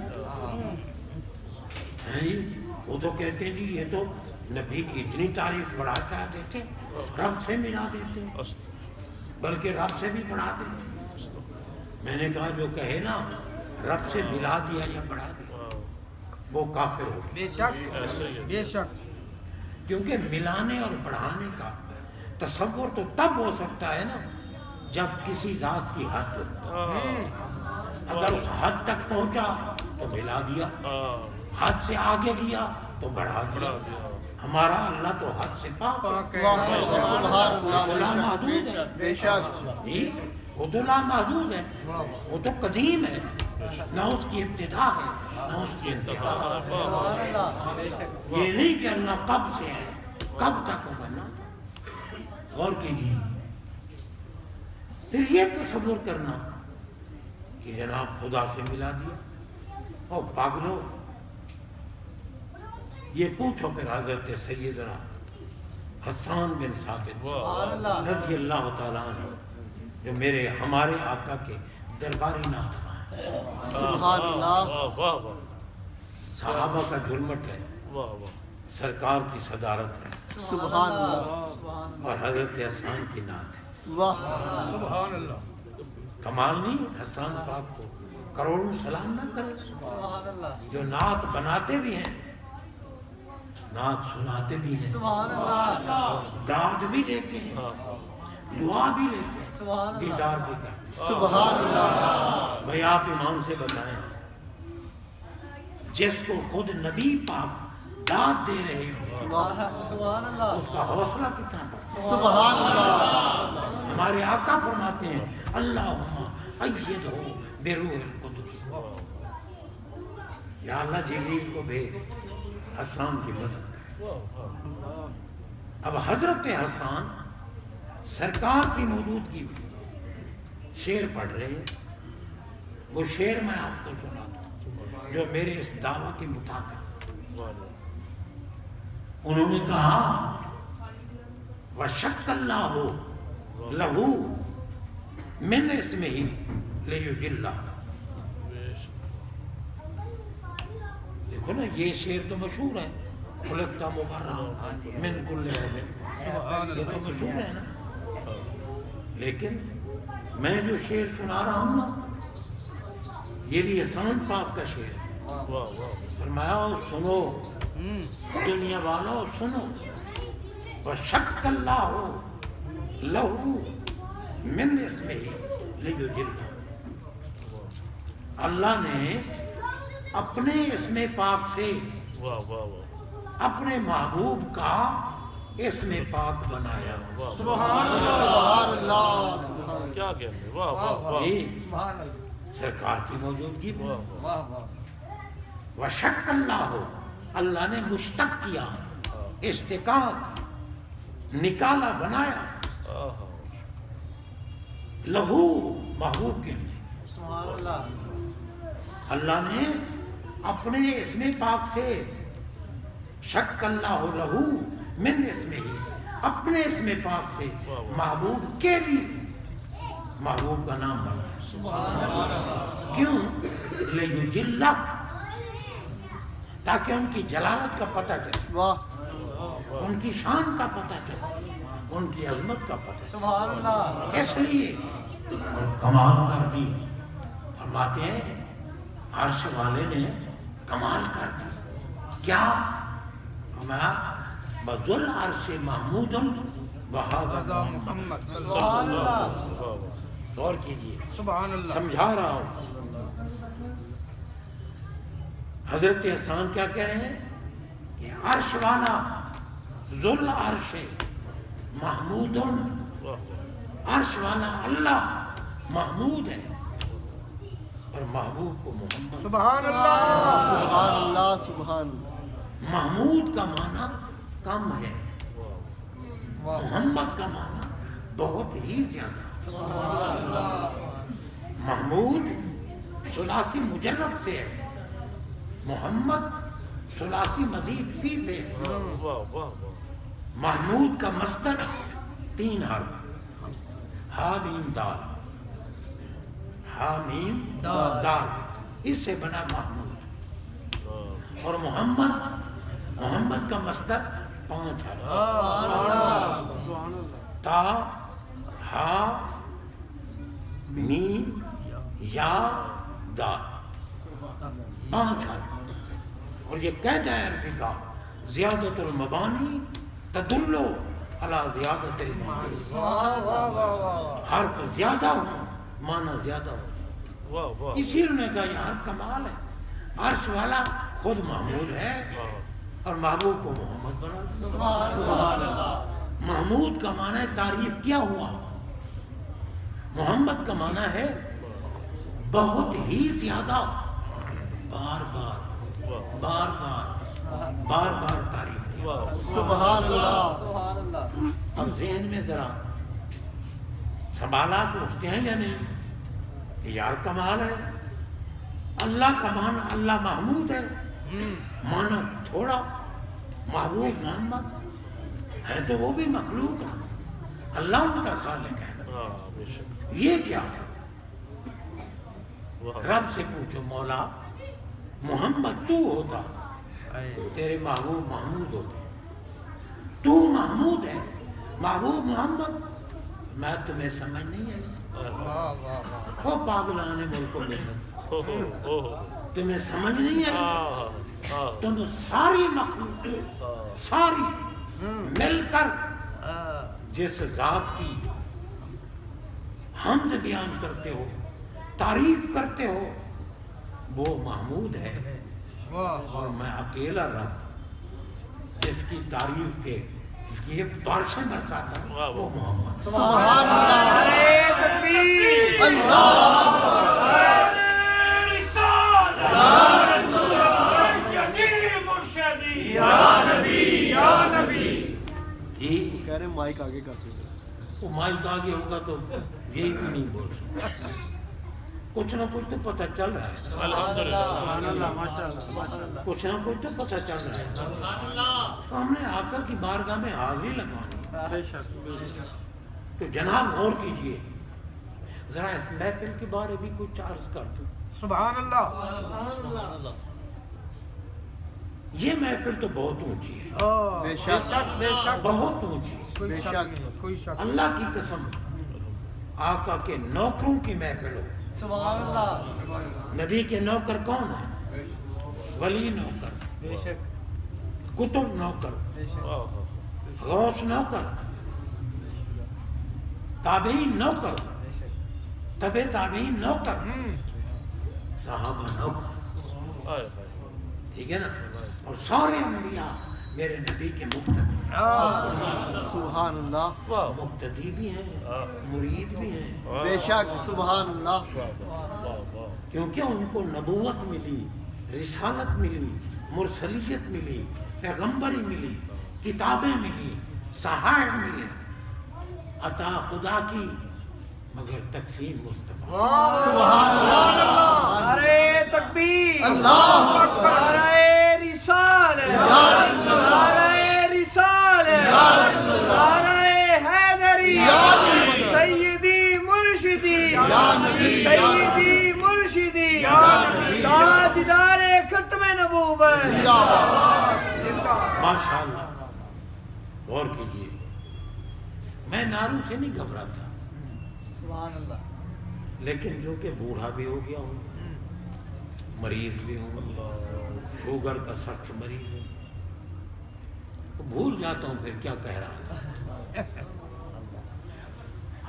ہیں جی۔ وہ تو کہتے ہیں جی یہ تو نبی کی اتنی تعریف بڑھا چڑھا دیتے، رب سے ملا دیتے، بلکہ رب سے بھی بڑھا دیتے۔ میں نے کہا جو کہے نا رب سے ملا دیا یا بڑھا دیا وہ کافر ہو گیا، بے شک، بے شک، کیونکہ ملانے اور بڑھانے کا تصور تو تب ہو سکتا ہے نا جب کسی ذات کی حد ہو۔ اگر اس حد تک پہنچا تو ملا دیا، حد سے آگے گیا تو بڑھا دیا۔ ہمارا اللہ تو حد سے پاک ہے، سبحان وہ لا اللہ، محدود ہے، بے شک، نہیں، وہ تو لا محدود ہے، وہ تو قدیم ہے، نہ اس کی ابتدا ہے نہ اس کی انتہا۔ سبحان اللہ، بے شک۔ یہ نہیں کہ اللہ کب سے ہے، کب تک ہوگا نا۔ غور کیجیے، پھر یہ تصور کرنا کہ جناب خدا سے ملا دیا، اور پاگلو یہ پوچھو پھر حضرت سیدنا حسان بن ثابت سبحان اللہ، رضی اللہ تعالیٰ عنہ، جو میرے ہمارے آقا کے درباری نات ہیں، سبحان اللہ، صحابہ کا جھلمٹ ہے، سرکار کی صدارت ہے، سبحان اللہ، سبحان اللہ۔ اور حضرت حسان کی نعت ہے۔ واہ، سبحان اللہ، کمال نہیں حسان پاک کو کروڑوں سلام نہ کرے، سبحان اللہ، جو نعت بناتے بھی ہیں، نعت سناتے بھی ہیں، سبحان اللہ، داد بھی لیتے ہیں، دعا بھی لیتے ہیں، سبحان اللہ، دیدار بھی کرتے ہیں۔ سبحان اللہ، بھائی آپ ایمان سے بتائیں، جس کو خود نبی پاک داد دے رہے ہو سبحان اللہ، اس کا حوصلہ کتنا بڑا۔ سبحان اللہ، ہمارے آقا فرماتے ہیں اللہم ایدہ بروح القدس، یا اللہ جبریل کو بھیج حسان کی مدد کرے۔ اب حضرت حسان سرکار کی موجودگی میں شعر پڑھ رہے ہیں، وہ شعر میں آپ کو سناتا ہوں جو میرے اس دعویٰ کے مطابق۔ انہوں نے کہا وَشَقَّ اللَّهُ لَهُ مِنْ اسْمِهِ لِيُجِلَّهُ۔ دیکھو نا یہ شعر تو مشہور ہے، خلقت مبرأ من کل عیب، یہ تو مشہور ہے نا، لیکن میں جو شعر سنا رہا ہوں نا یہ بھی حسان پاک کا شعر ہے۔ فرمایا سنو دنیا والوں سنو، وَشَقَّ اللَّهُ لَهُ من اسمہ لیجلہ، اللہ نے اپنے اسم پاک سے واہ واہ واہ اپنے محبوب کا اسم پاک بنایا۔ سبحان اللہ سبحان اللہ۔ کیا کہتے ہیں، واہ واہ واہ یہ سبحان اللہ سرکار کی موجودگی میں واہ واہ واہ واہ وشق اللہ ہو، اللہ نے مشتق کیا، اشتقاق نکالا، بنایا، آہا لہو محبوب کے لیے۔ سبحان اللہ اللہ نے اپنے اسم پاک سے شق اللہ لہو من اسمہ ہی، اپنے اسم پاک سے محبوب کے لیے محبوب کا نام بنایا۔ کیوں؟ لیجلہ، تاکہ ان کی جلالت کا پتہ چلے، واہ ان کی شان کا پتہ چلے، ان کی عظمت کا پتہ چلے۔ سبحان اللہ اس لیے کمال کر دی، فرماتے ہیں عرش والے نے کمال کر دی۔ کیا؟ ہمارا بذل عرش محمود وہذا محمد۔ سبحان اللہ واہ واہ غور کیجیے، سبحان اللہ سمجھا رہا ہوں۔ حضرت حسان کیا کہہ رہے ہیں کہ عرش والا ذل عرش محمود، واہ واہ عرش والا اللہ محمود ہے، اور محبوب کو محمد۔ سبحان اللہ سبحان اللہ سبحان اللہ۔ محمود کا معنی کم ہے، محمد کا معنی بہت ہی زیادہ۔ محمود ثلاثی مجرد سے ہے، محمد ثلاثی مزید فی سے ہے۔ واہ واہ واہ محمود کا مصدر 3 حرف، ہا میم دال، ہا میم دال، اس سے بنا محمود۔ اور محمد کا مصدر 5 حرف، تا، ہا، میم، یا، دال، 5 حرف۔ اور یہ قاعدہ ہے عربی کا، زیادت المبانی تدل علی زیادت المعانی۔ واہ واہ واہ واہ حرف زیادہ ہو، معنی زیادہ ہو۔ واہ واہ اسی لیے نے کہا یہ حرف کمال ہے، عرش والا خود محمود ہے اور محبوب کو محمد بنا دیا۔ سبحان اللہ محمود کا معنی ہے تعریف کیا ہوا، محمد کا معنی ہے بہت ہی زیادہ، بار بار بار بار بار بار تعریف کیا۔ واہ سبحان اللہ سبحان اللہ اب ذہن میں ذرا سوالات اٹھتے ہیں یا نہیں کہ یار کمال ہے، اللہ کا معنی اللہ محمود ہے، معنی تھوڑا، محبوب محمد ہے تو وہ بھی مخلوق ہے، اللہ ان کا خالق ہے، ہاں بے شک یہ کیا؟ واہ رب سے پوچھو مولا محمد تو ہوتا تیرے محبوب محمود ہوتے، تو محمود ہے محبوب محمد، میں تمہیں سمجھ نہیں آئی، خوب پاگلانے ملک میں تمہیں سمجھ نہیں آئی، تم ساری مخلوق ساری مل کر جس ذات کی حمد بیان کرتے ہو، تعریف کرتے ہو، وہ محمود ہے، اور میں اکیلا رب جس کی تعریف کے یہ بارشیں برساتا ہوں وہ محمد۔ سبحان اللہ اللہ جی کہہ رہے ہیں مائک آگے کرتے ہیں۔ وہ مائک آگے ہوگا تو یہی بھی نہیں بول سکتا، کچھ نہ کچھ تو پتہ چل رہا ہے، الحمدللہ سبحان اللہ ماشاء اللہ کچھ نہ کچھ تو پتہ چل رہا ہے، تو ہم نے آقا کی بارگاہ میں حاضری لگوانی، بے شک بے شک۔ تو جناب غور کیجئے، ذرا اس محفل کے بارے بھی کچھ عرض کر دوں۔ سبحان اللہ سبحان اللہ یہ محفل تو بہت اونچی ہے، بے شک بے شک بہت اونچی، کوئی بے شک شک۔ نہیں، کوئی شک اللہ کی قسم آقا کے نوکروں کی محفل ہو۔ سبحان اللہ نبی کے نوکر کون ہیں؟ ولی نوکر، بے شک کتب نوکر، بے شک غوث نوکر، تابعین نوکر، تبع تابعین نوکر، صحابہ نوکر، آئے ٹھیک ہے نا؟ اور سارے انبیاء میرے نبی کے مقتدی، سبحان اللہ، واہ مقتدی بھی ہیں، مرید بھی ہیں، بے شک سبحان اللہ، واہ کیونکہ ان کو نبوت ملی، رسالت ملی، مرسلیت ملی، پیغمبری ملی، کتابیں ملی، صحائف ملے، عطا خدا کی مگر تقسیم مصطفیٰ۔ سبحان اللہ، نعرہ تکبیر، اللہ اکبر، نعرہ رسالت، نعرہ رسالت، نعرہ حیدری، سیدی مرشدی، سیدی مرشدی، تاجدار ختم نبوت۔ ماشاءاللہ، غور کیجئے، میں نعروں سے نہیں گھبراتا، سبحان اللہ، لیکن جو کہ بوڑھا بھی ہو گیا ہوں، مریض بھی ہوں، شوگر کا سخت مریض ہوں، تو بھول جاتا ہوں پھر کیا کہہ رہا تھا۔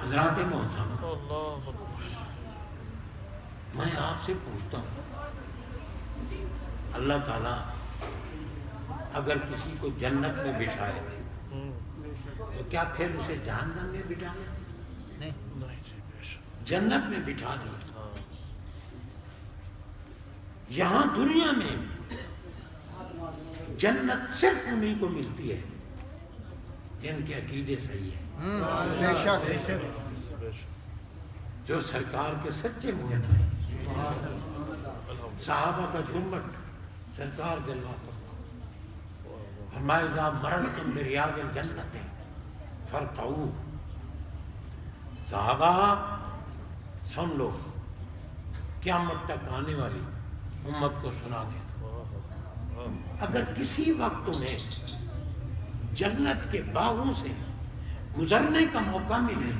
حضرات محترم، اللہ میں آپ سے پوچھتا ہوں، اللہ تعالیٰ اگر کسی کو جنت میں بٹھائے تو کیا پھر اسے جہنم میں بٹھا دے؟ جنت میں بٹھا دے۔ یہاں دنیا میں جنت صرف انہیں کو ملتی ہے جن کے عقیدے صحیح ہیں، بے شک، جو سرکار کے سچے مومن ہیں، صحابہ کا جھومٹ سرکار جلوہ کرتا، فرمایا اذا مررتم بریاض الجنت فارتعوا، صحابہ سن لو، قیامت تک آنے والی امت کو سنا دیں، اگر کسی وقت تمہیں جنت کے باغوں سے گزرنے کا موقع ملے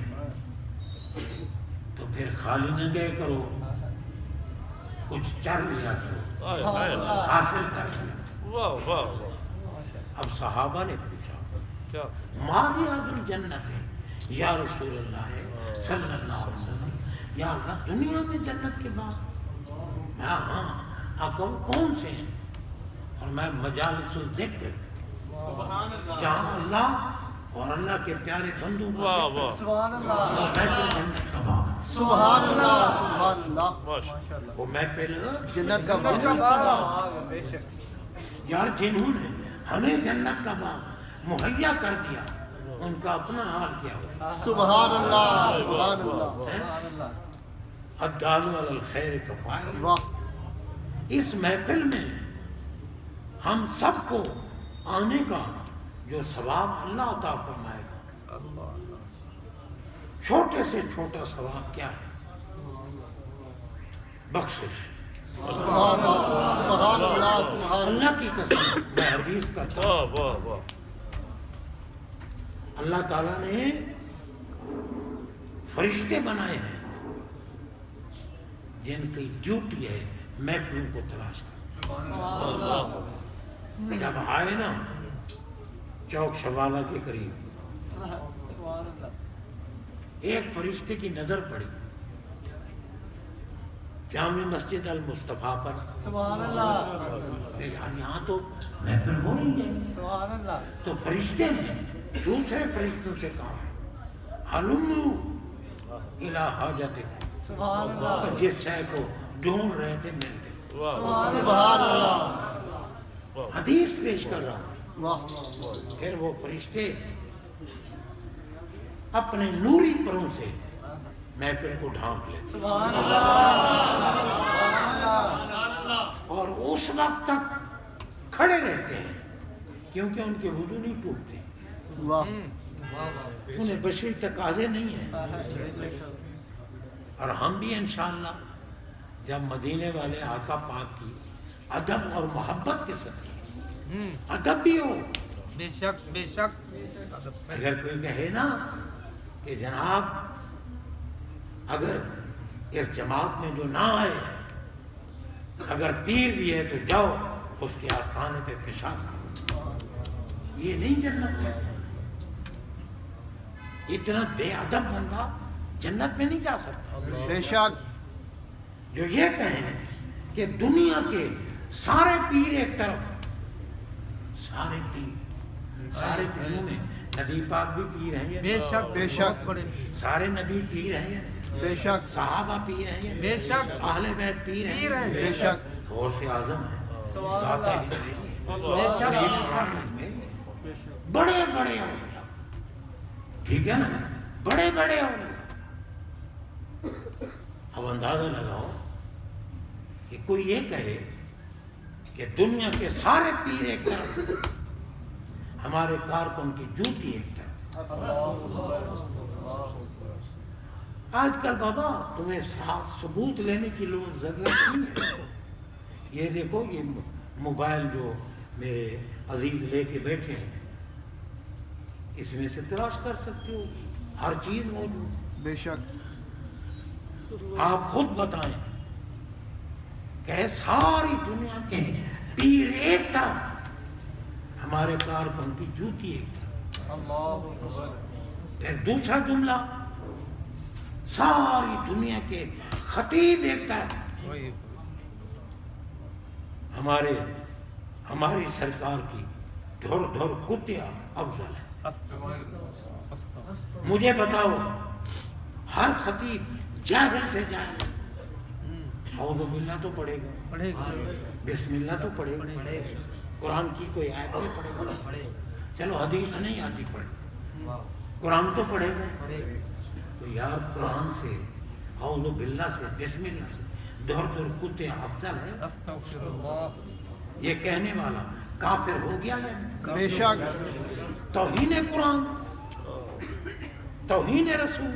تو پھر خالی نہ گئے کرو، کچھ چر لیا کرو، حاصل کر لیا۔ واہ واہ واہ اب صحابہ نے پوچھا کیا ماریاض الجنت ہے یا رسول اللہ صلی اللہ علیہ وسلم، یا اللہ دنیا میں جنت کے باغ؟ میں ہاں کون سے ہیں؟ اور میں مجالس الذکر، جہاں اللہ اور اللہ کے پیارے بندوں کا واہ ذکر، واہ سبحان اللہ، وہ محفل جنت کا باغ ہے۔ سبحان اللہ، سبحان اللہ، ماشاء وہ محفل جنت کا جنت کا باغ، باغ، بے شک، یار جنہوں نے ہمیں جنت کا باغ مہیا کر دیا ان کا اپنا حال کیا ہوا۔ سبحان اللہ، سبحان اللہ، سبحان اللہ، الدال علی الخیر کفائل، واہ، اس محفل میں ہم سب کو آنے کا جو ثواب اللہ عطا فرمائے گا، چھوٹے سے چھوٹا ثواب کیا ہے؟ بخشش۔ سبحان اللہ، سبحان اللہ، سبحان اللہ کی قسم میں حدیث کا تھا، واہ واہ واہ اللہ تعالیٰ نے فرشتے بنائے ہیں جن کی ڈیوٹی ہے محفلوں کو تلاش کرنا۔ جب آئے نا چوک شوالہ کے قریب، سبحان اللہ، ایک فرشتے کی نظر پڑی جامع مسجد المصطفیٰ پر، سبحان اللہ، یار یہاں تو محفل ہو رہی ہے، سبحان اللہ، تو فرشتے نے دوسرے فرشتوں سے کہا ہلمو الی حاجتکم، سبحان اللہ، تو جس شے کو ڈھونڈ رہے تھے مل گئی۔ واہ اللہ، سبحان اللہ، حدیث پیش کر رہا ہوں۔ واہ، پھر وہ فرشتے اپنے نوری پروں سے محفل کو ڈھانپ لیتے سبحان اللہ، سبحان اللہ، اور اس وقت تک کھڑے رہتے ہیں کیونکہ ان کے وضو نہیں ٹوٹتے، واہ، انہیں بشری تقاضے نہیں ہیں۔ اور ہم بھی انشاءاللہ جب مدینے والے آقا پاک کی ادب اور محبت کے ساتھ ادب بھی ہو، بے شک، بے شک، اگر کوئی کہے نا کہ جناب اگر اس جماعت میں جو نہ آئے، اگر پیر بھی ہے تو جاؤ اس کے آستانے پہ پیشاب کرو، یہ نہیں جنت کہتے، اتنا بے ادب بندہ جنت میں نہیں جا سکتا. بے شک. جو یہ کہیں کہ دنیا کے سارے پیر ایک طرف، سارے پیروں میں نبی پاک بھی پیر ہیں. بے شک بے شک. سارے نبی پیر ہیں. بے شک. صحابہ پیر ہیں. بے شک. اہل بیت پیر ہیں. بے شک. غوث اعظم ہے. داتا بے شک. بڑے بڑے اولیاء، ٹھیک ہے نا، بڑے بڑے اولیاء. اب اندازہ لگاؤ کہ کوئی یہ کہے کہ دنیا کے سارے پیر ایک طرف، ہمارے کارکن کی جوتی ایک طرف. آج کل بابا تمہیں ثبوت لینے کی ضرورت نہیں ہے. یہ دیکھو، یہ موبائل جو میرے عزیز لے کے بیٹھے ہیں، اس میں سے تلاش کر سکتے ہو، ہر چیز موجود. بے شک. آپ خود بتائیں کہ ساری دنیا کے پیر ایک طرف، ہمارے کارکن کی جوتی ایک طرف. پھر دوسرا جملہ، ساری دنیا کے خطیب ایک طرف، ہماری سرکار کی دھر دھر کتیا افضل ہے. مجھے بتاؤ، ہر خطیب جاہل سے جاہل اعوذ باللہ تو پڑھے گا، بسم اللہ تو پڑھے گا، قرآن کی کوئی آیت نہیں پڑھے گا. چلو حدیث نہیں آتی پڑھے، قرآن تو پڑھے گا. تو یار قرآن سے، اعوذ باللہ سے، بسم اللہ سے دھر دھر کتے افضل ہے. یہ کہنے والا کافر ہو گیا ہے. بے شک. توہین قرآن، توہین رسول.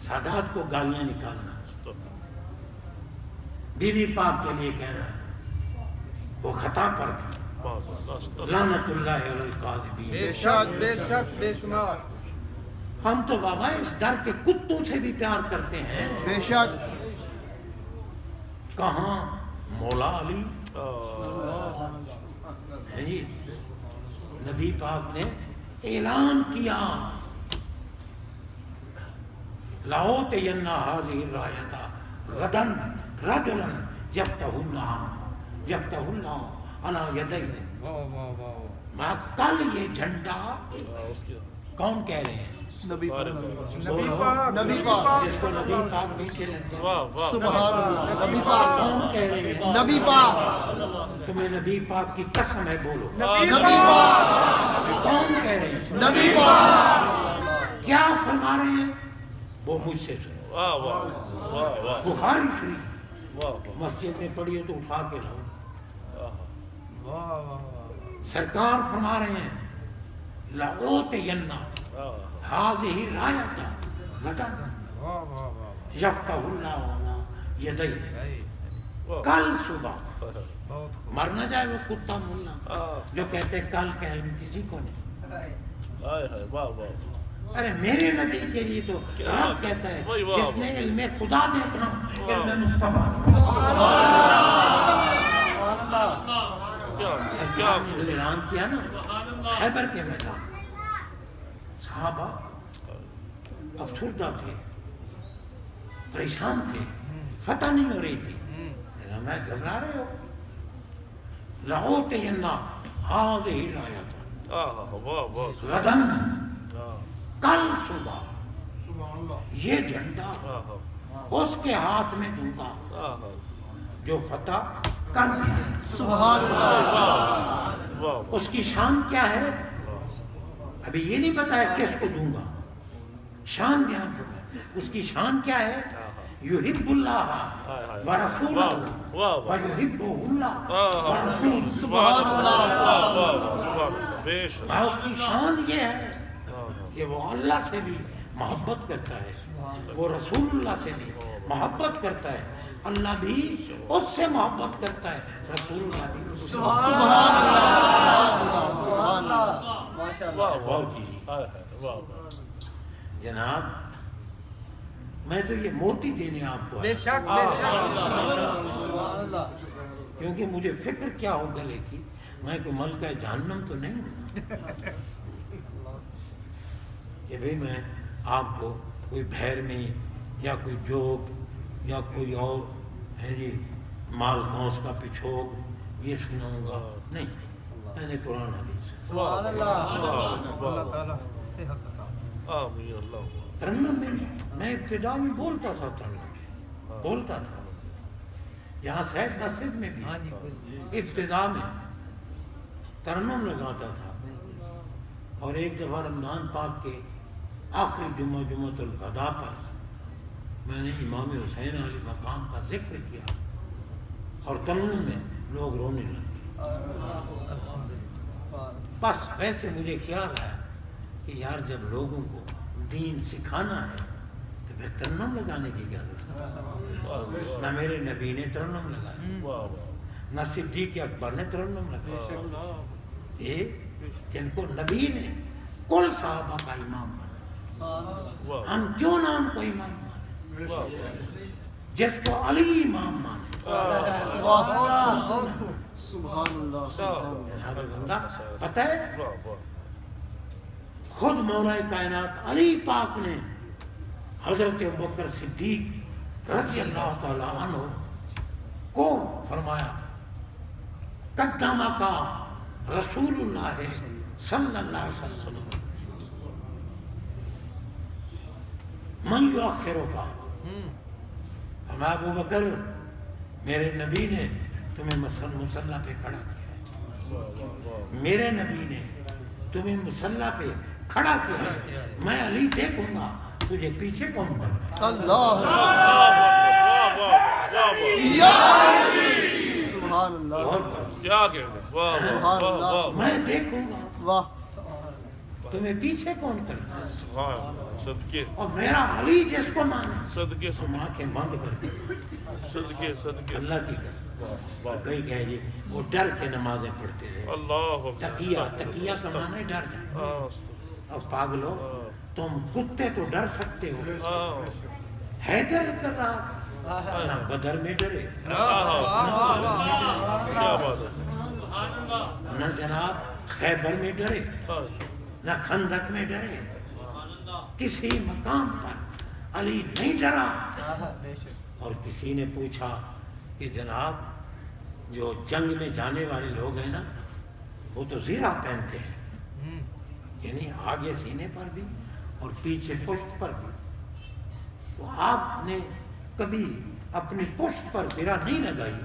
سادات کو گالیاں نکالنا، بیوی پاک کے لیے کہنا وہ خطا پر تھی. لعنت اللہ علی الکاذبین. بے شک. بے شک. بے شمار. ہم تو بابا اس در کے کتوں سے بھی پیار کرتے ہیں. بے شک. کہاں مولا علی ہے جی. نبی پاک نے اعلان کیا، لَأُوتِيَنَّ هَٰذِهِ الرَّايَةَ غَدًا رَجُلًا يَفْتَحُ اللَّهُ عَلَىٰ يَدَيْهِ. میں کل یہ جھنڈا کون کہہ رہے ہیں؟ نبی پاک. نبی پاک. جس کو نبی پاک میٹھے لگتے ہیں. سبحان اللہ. نبی پاک. کون کہہ رہے ہیں؟ نبی پاک. تمہیں نبی پاک کی قسم ہے، بولو نبی پاک. کون کہہ رہے ہیں؟ نبی پاک. کیا فرما رہے ہیں وہ مجھ سے سنو. بخاری شریف مسجد میں پڑھی ہو تو اٹھا کے لاؤ. سرکار فرما رہے ہیں لَأُوتِيَنَّ هَٰذِهِ الرَّايَةَ غَدًا يَفْتَحُ اللَّهُ عَلَىٰ يَدَيْهِ. کل صبح مر نہ جائے وہ کتا ملا جو کہتے کل کا علم کسی کو نہیں. ارے میرے نبی کے لیے تو رب کہتا ہے جس نے علم خدا دیکھنا، علم مصطفیٰ. سرکار نے اعلان کیا نا خیبر کے میدان، صحابہ افسردہ تھے، پریشان تھے، فتح نہیں ہو رہی تھی. میں گھبرا رہے ہو، لَأُوتِيَنَّ هَٰذِهِ الرَّايَةَ غَدًا، کل صبح یہ جھنڈا اس کے ہاتھ میں دوں گا جو فتح کر دیا. سبحان اللہ. اس کی شان کیا ہے ابھی یہ نہیں پتا ہے کس کو دوں گا. شان کیا ہے اس کی؟ شان کیا ہے؟ یحب اللہ ورسولہ ویحبہ اللہ ورسولہ. سبحان اللہ. اس کی شان یہ ہے کہ وہ اللہ سے بھی محبت کرتا ہے، وہ رسول اللہ سے بھی محبت کرتا ہے، اللہ بھی اس سے محبت کرتا ہے، رسول اللہ بھی. سبحان اللہ. سبحان اللہ. ماشاءاللہ. غور کیجیے جناب، میں تو یہ موتی دینے آپ کو بے آیا، شک. بے شک. سبحان اللہ. کیونکہ مجھے فکر کیا ہو گلے کی، میں کوئی ملکہ جہنم تو نہیں ہوں. کہ بھئی میں آپ کو کوئی بھیر میں یا کوئی جوب یا کوئی اور ہے جی مال گوس کا پچھوگ یہ سناؤں گا، نہیں، میں نے قرآن حدیث سبحان اللہ، اللہ تعالیٰ صحت عطا۔ آمین اللہ۔ ترنم میں ابتدا میں بولتا تھا، ترنم بولتا تھا، یہاں سید مسجد میں بھی ابتدا میں ترنم لگاتا تھا، اور ایک دفعہ رمضان پاک کے آخری جمعہ جمعۃ الوداع پر میں نے امام حسین علی مقام کا ذکر کیا اور ترنم میں لوگ رونے لگے۔ بس ویسے مجھے خیال آیا کہ یار جب لوگوں کو دین سکھانا ہے تو پھر ترنم لگانے کی کیا ضرورت ہے؟ نہ میرے نبی نے ترنم لگایا، نہ صدیق اکبر نے ترنم لگایا، یہ جن کو نبی نے کل صحابہ کا امام مانا، ہم کیوں نہ ان کو امام مانے؟ جس کو علی امام مانے، سبحان اللہ، بندہ پتہ ہے خود مولا کائنات علی پاک نے حضرت ابوبکر صدیق رضی اللہ تعالی عنہ کو فرمایا قدامہ کا رسول اللہ صلی اللہ علیہ وسلم من یؤخرک کا، فرمایا ابوبکر میرے نبی نے تمہیں مصلی پہ کھڑا کیا، میرے نبی نے تمہیں مصلی پہ کھڑا کیا، میں علی دیکھوں گا تجھے پیچھے کون کرتا؟ اللہ، یا علی، سبحان اللہ، کیا کہتے ہیں؟ واہ واہ واہ واہ، میں دیکھوں گا واہ، تمہیں پیچھے کون کرتا؟ سبحان صدقے اور میرا علی جس کو مانے صدقے تم آنکھیں بند کر دے، صدقے صدقے اللہ کی قسم۔ اور کئی کہے جی وہ ڈر کے نمازیں پڑھتے رہے، اللہ تقیہ کا معنی ڈر جائے۔ اب پاگلو تم کتے تو ڈر سکتے ہو، حیدر کر رہا نہ بدر میں ڈرے، کیا بات ہے، نہ جناب خیبر میں ڈرے، نہ خندق میں ڈرے، کسی مقام پر علی نہیں ڈرا۔ اور کسی نے پوچھا کہ جناب جو جنگ میں جانے والے لوگ ہیں نا وہ تو زیرہ پہنتے ہیں، یعنی آگے سینے پر بھی اور پیچھے پشت پر بھی، تو آپ نے کبھی اپنی پشت پر زیرہ نہیں لگائی،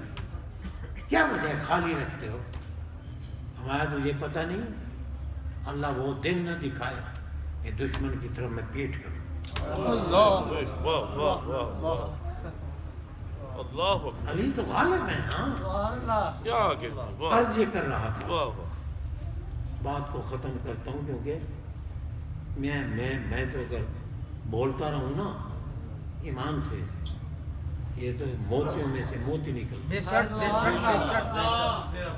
کیا وجہ خالی رکھتے ہو؟ ہمارا تو یہ پتہ نہیں، اللہ وہ دن نہ دکھائے کہ دشمن کی طرف میں پیٹ کروں۔ اللہ، واہ واہ واہ واہ، اللہ اکبر، علی تو غالب ہے نا۔ کیا کہتے ہیں، واہ عرض یہ کر رہا تھا، واہ واہ، بات کو ختم کرتا ہوں کیونکہ میں تو اگر بولتا رہوں نا ایمان سے یہ تو موتیوں میں سے موتی نکلتی، بے شک بے شک بے شک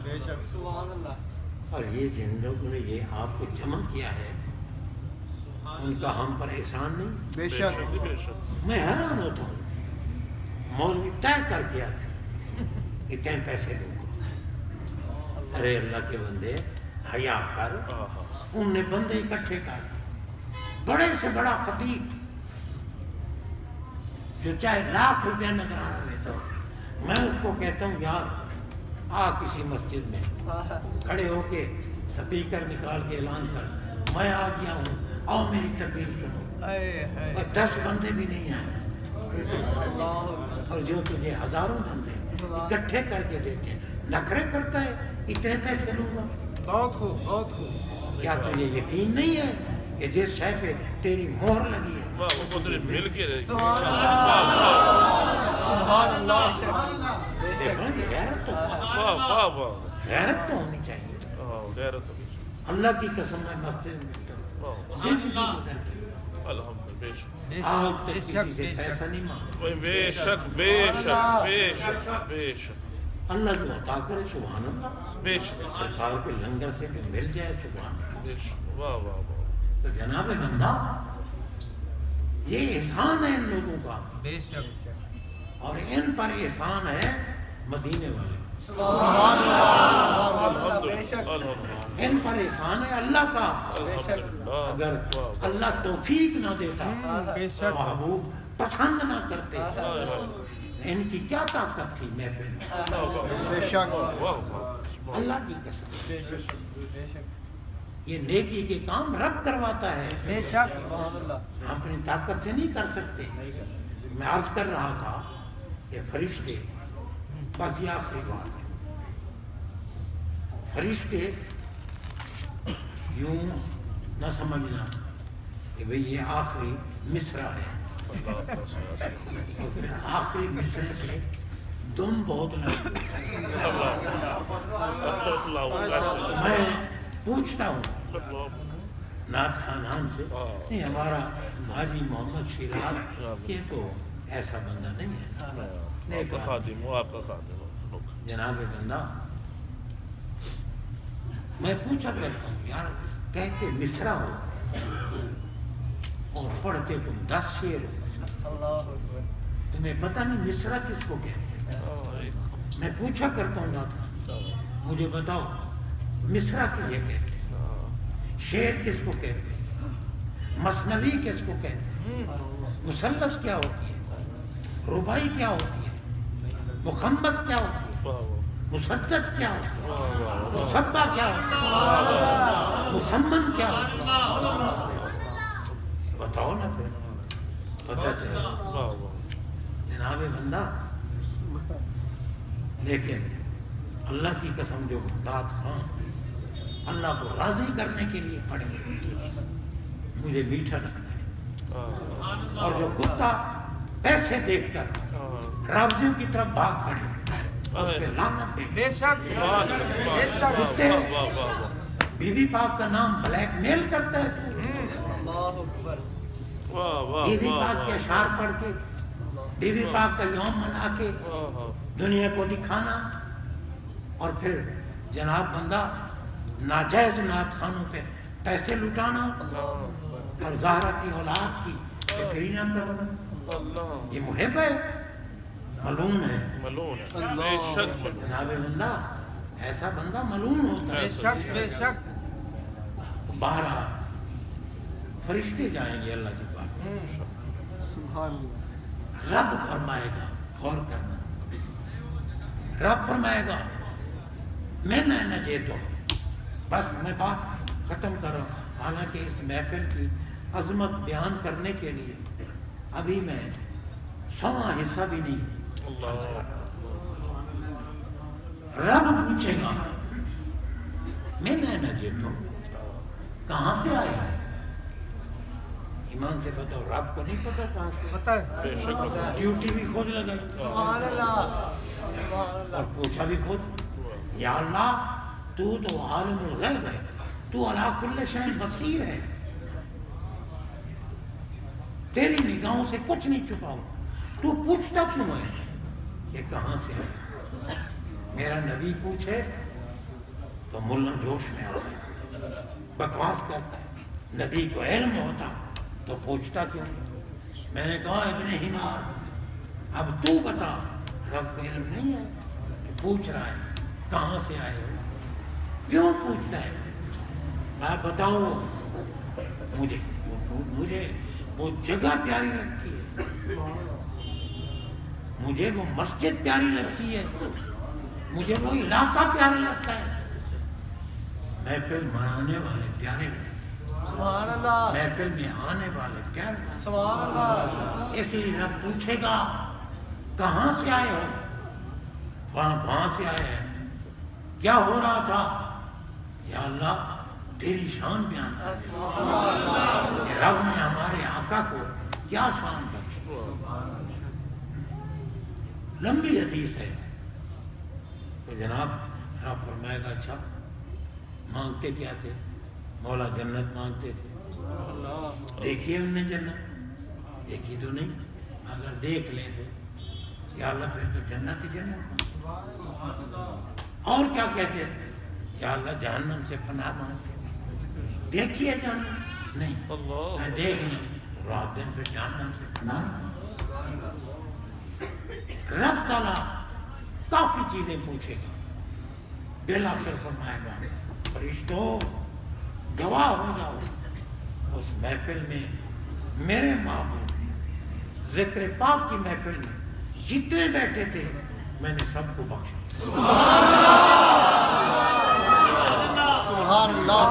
بے شک، سبحان اللہ۔ اور یہ جن لوگوں نے یہ آپ کو جمع کیا ہے ان کا ہم پر احسان نہیں۔ بے شک، بے شک، میں حیران ہوتا ہوں، مولوی طے کر گیا تھا اتنے پیسے دوں گا، ارے اللہ کے بندے حیا کر، ان نے بندے اکٹھے کر، بڑے سے بڑا خطیب جو چاہے لاکھ روپیہ نذرانہ دیتا ہوں، میں اس کو کہتا ہوں یار آ کسی مسجد میں کھڑے ہو کے سپیکر نکال کے اعلان کر میں آ گیا ہوں، آؤ میری تقریر سنو، اور 10 بندے بھی نہیں آئے، اور جو تجھے ہزاروں بندے اکٹھے کر کے دیتے ہیں، نخرے کرتا ہے اتنے پیسے لوں گا۔ بہت خوب بہت خوب، کیا تجھے یقین نہیں ہے کہ جس شے پہ تیری مہر لگی ہے واہ وہ تیرے مل کے رہے، سبحان اللہ، دیکھو نا، غیرت تو واہ واہ واہ، غیرت تو ہونی چاہیے۔ غیرت، اللہ کی قسم میں مسجد میں زندگی گزر گئی، الحمد، بے شک، آج تک کسی سے پیسہ نہیں مانگا، بے شک بے شک بے شک بے شک، اللہ جو عطا کرے سبحان اللہ، بے شک سرکار کے لنگر سے بھی مل جائے سبحان اللہ۔ بے شک، واہ واہ واہ، تو جناب بندہ یہ احسان ہے ان لوگوں کا، بے شک، اور ان پر احسان ہے مدینے والے۔ سبحان اللہ، الحمد الحمد علم پر احسان ہے اللہ کا. اگر اللہ توفیق نہ دیتا, محبوب پسند نہ کرتے, ان کی کیا طاقت تھی محفل میں. بے شک اللہ کی قسم, یہ نیکی کے کام رب کرواتا ہے, بے شک سبحان اللہ. ہم اپنی طاقت سے نہیں کر سکتے. میں عرض کر رہا تھا کہ فرشتے, بس یہ آخری بات ہے, فرشتے یوں نہ سمجھنا کہ بھئی یہ آخری مصرع ہے, آخری مصرع سے دم بہت لگتی ہے. میں پوچھتا ہوں نعت خانان سے, نہیں ہمارا حاجی محمد شیراز یہ تو ایسا بندہ نہیں ہے, نیک آدمی, آپ کا خادم جناب بندہ. میں پوچھا کرتا ہوں یار, کہتے مصرع ہو اور پڑھتے تم 10 شعر ہو, تمہیں پتہ نہیں مصرع کس کو کہتے ہیں. میں پوچھا کرتا ہوں نعت, مجھے بتاؤ مصرع کسے کہتے ہیں, شعر کس کو کہتے ہیں, مثنوی کس کو کہتے ہیں, مثلث کیا ہوتی ہے, رباعی کیا ہوتی ہے, مخمس کیا ہوتی ہے, مسدس کیا ہوتی ہے, مصبہ کیا ہوتی ہے, مسمن کیا ہوتی ہے, بتاؤ نا پھر پتہ چلے جناب بندہ. لیکن اللہ کی قسم جو نعت خواں اللہ کو راضی کرنے کے لیے پڑھے مجھے میٹھا لگتا ہے, اور جو کتا پیسے دیکھ کر راوزیوں کی طرف بھاگ پڑے اس پہ لعنت دے. بے شک بے شک. کتے بی بی پاک کا نام بلیک میل کرتا ہے, اللہ اکبر. بی بی پاک کے اشعار پڑھ کے, بی بی پاک کا یوم منا کے دنیا کو دکھانا, اور پھر جناب بندہ ناجائز نعت خانوں پہ پیسے لٹانا اور زہرا کی اولاد کی فکریاں کرنا. یہ محب ہے, ملعون ہے. جناب بندہ ایسا بندہ ملعون ہوتا ہے. بے شک بے شک. بہرحال فرشتے جائیں گے اللہ کی بات, سبحان اللہ. رب فرمائے گا, غور کرنا, رب فرمائے گا میں نہ جیتو. بس میں بات ختم کر رہا ہوں. حالانکہ اس محفل کی عظمت بیان کرنے کے لیے ابھی میں 100واں حصہ بھی نہیں عرض کر رہا. رب پوچھے گا میں نہ جیتو کہاں سے آیا ہے. ایمان سے بتاؤ, رب کو نہیں پتا کہاں سے پتہ ہے. ڈیوٹی بھی خود لگائی سبحان اللہ. اور پوچھا بھی خود, یا اللہ تو عالم الغیب ہے, تو علی کل شیء بصیر ہے, تیری نگاہوں سے کچھ نہیں چھپاؤ, تو پوچھتا کیوں ہے کہ کہاں سے ہے. میرا نبی پوچھے تو ملا جوش میں آتا ہے, بکواس کرتا ہے. نبی کو علم ہوتا تو پوچھتا کیوں. میں نے کہا ابن حمار اب تو بتا, رب کو علم نہیں ہے, پوچھ رہا ہے کہاں سے آئے ہو, کیوں پوچھتا ہے. میں بتاؤ, مجھے وہ جگہ پیاری لگتی ہے, مجھے وہ مسجد پیاری لگتی ہے, مجھے وہ علاقہ پیارا لگتا ہے, محفل منانے والے پیارے لگتے ہیں, سبحان اللہ. محفل میں آنے والے پیارے. سبحان اللہ. اسی رب پوچھے گا کہاں سے آئے ہو, وہاں سے آئے ہیں, کیا ہو رہا تھا. یا اللہ تیری شان بیان کر. رب نے ہمارے آقا کو کیا شان بخشی. لمبی حدیث ہے. تو جناب رب فرمائے گا اچھا مانگتے کیا تھے. مولا جنت مانگتے تھے. دیکھیے ہم نے جنت دیکھی تو نہیں, اگر دیکھ لیں تو یا اللہ پھر تو جنت ہی جنت. اور کیا کہتے تھے, یا اللہ جہنم سے پناہ مانگتے. دیکھیے جہنم نہیں, میں دیکھ لیں رات دن پھر جہنم سے پناہ. رب تعالیٰ کافی چیزیں پوچھے گا, بلا پھر فرمائے گا فرشتوں گواہ ہو جاؤ اس محفل میں میرے معبود ذکر پاک کی محفل میں جتنے بیٹھے تھے میں نے سب کو بخش دیا. سبحان اللہ.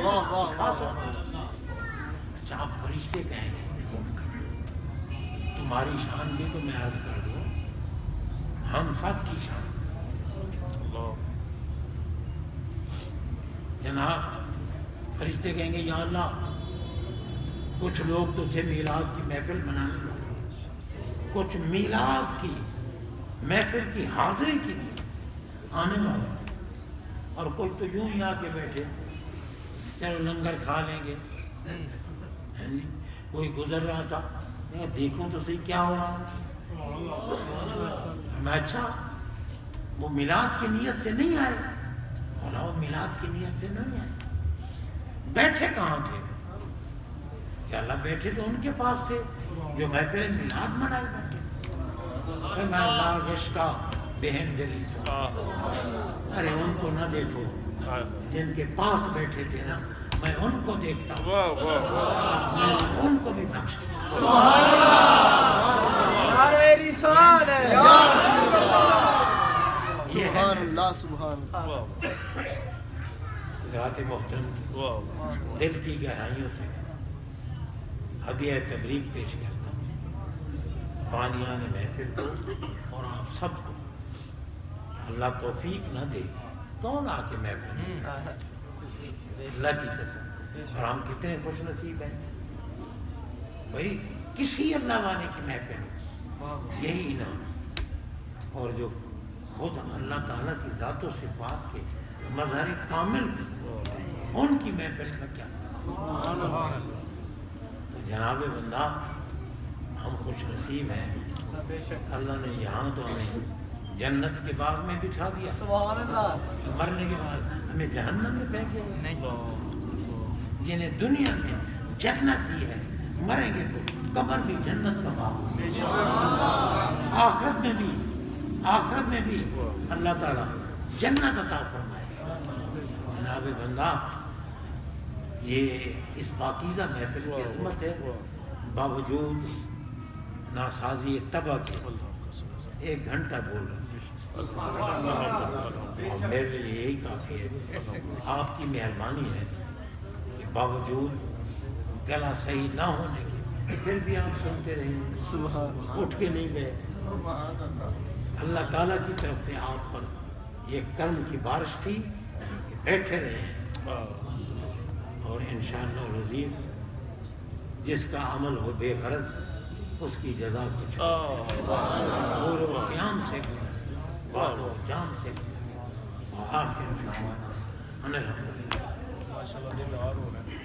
واہ واہ. اچھا آپ فرشتے کہیں گے تمہاری شان بھی تو میں عرض کر دوں ہم سب کی شان. جناب فرشتے کہیں گے یا اللہ کچھ لوگ تو تھے میلاد کی محفل منانے والے, کچھ میلاد کی محفل کی حاضری کی نیت سے آنے والے, اور کوئی تو یوں ہی آ کے بیٹھے چلو لنگر کھا لیں گے. کوئی گزر رہا تھا دیکھوں تو صحیح کیا ہو رہا ہے. میں اچھا وہ میلاد کی نیت سے نہیں آئے, وہ میلاد کی نیت سے نہیں آئے, بیٹھے کہاں تھے؟ کہ اللہ بیٹھے تو ان کے پاس تھے جو محفل میلاد منائے بیٹھے. میں اللہ عشقا بہن دلی سے ارے ان کو نہ دیکھو جن کے پاس بیٹھے تھے نا, میں ان کو دیکھتا ہوں, میں ان کو بھی بخش دوں. سبحان اللہ. سبحان اللہ. حضرات محترم دل کی گہرائیوں سے ہدیہ تبریک پیش کرتا ہوں بانیان محفل کو اور آپ سب کو. اللہ توفیق نہ دے کون آ کے محفل, اللہ کی قسم. اور ہم کتنے خوش نصیب ہیں بھائی کسی اللہ والے کی محفل, یہی انعام. اور جو خود اللہ تعالیٰ کی ذات و صفات کے مظہر کامل ان کی محفل کا کیا. تو جناب بندہ ہم خوش نصیب ہیں, اللہ نے یہاں تو ہمیں جنت کے باغ میں بٹھا دیا, مرنے کے بعد ہمیں جہنم میں پھینکے ہوئے. جنہیں دنیا میں جنت دی ہے مریں گے تو قبر بھی جنت کا باغ, آخرت میں بھی اللہ تعالیٰ جنت عطا فرمائے. جناب بندہ یہ اس پاکیزہ محفل کی عظمت ہے, باوجود ناسازی طبع کے 1 گھنٹہ بول رہے ہیں. میرے لیے یہی کافی ہے, آپ کی مہربانی ہے کہ باوجود گلا صحیح نہ ہونے کے پھر بھی آپ سنتے رہے, اٹھ کے نہیں گئے. اللہ تعالیٰ کی طرف سے آپ پر یہ کرم کی بارش تھی کہ بیٹھے رہے ہیں. اور انشاءاللہ العزیز جس کا عمل ہو بے غرض اس کی جزا کچھ نور و قیام سے گزر, باد و جام سے گزر. آخر دعوانا ان الحمدللہ.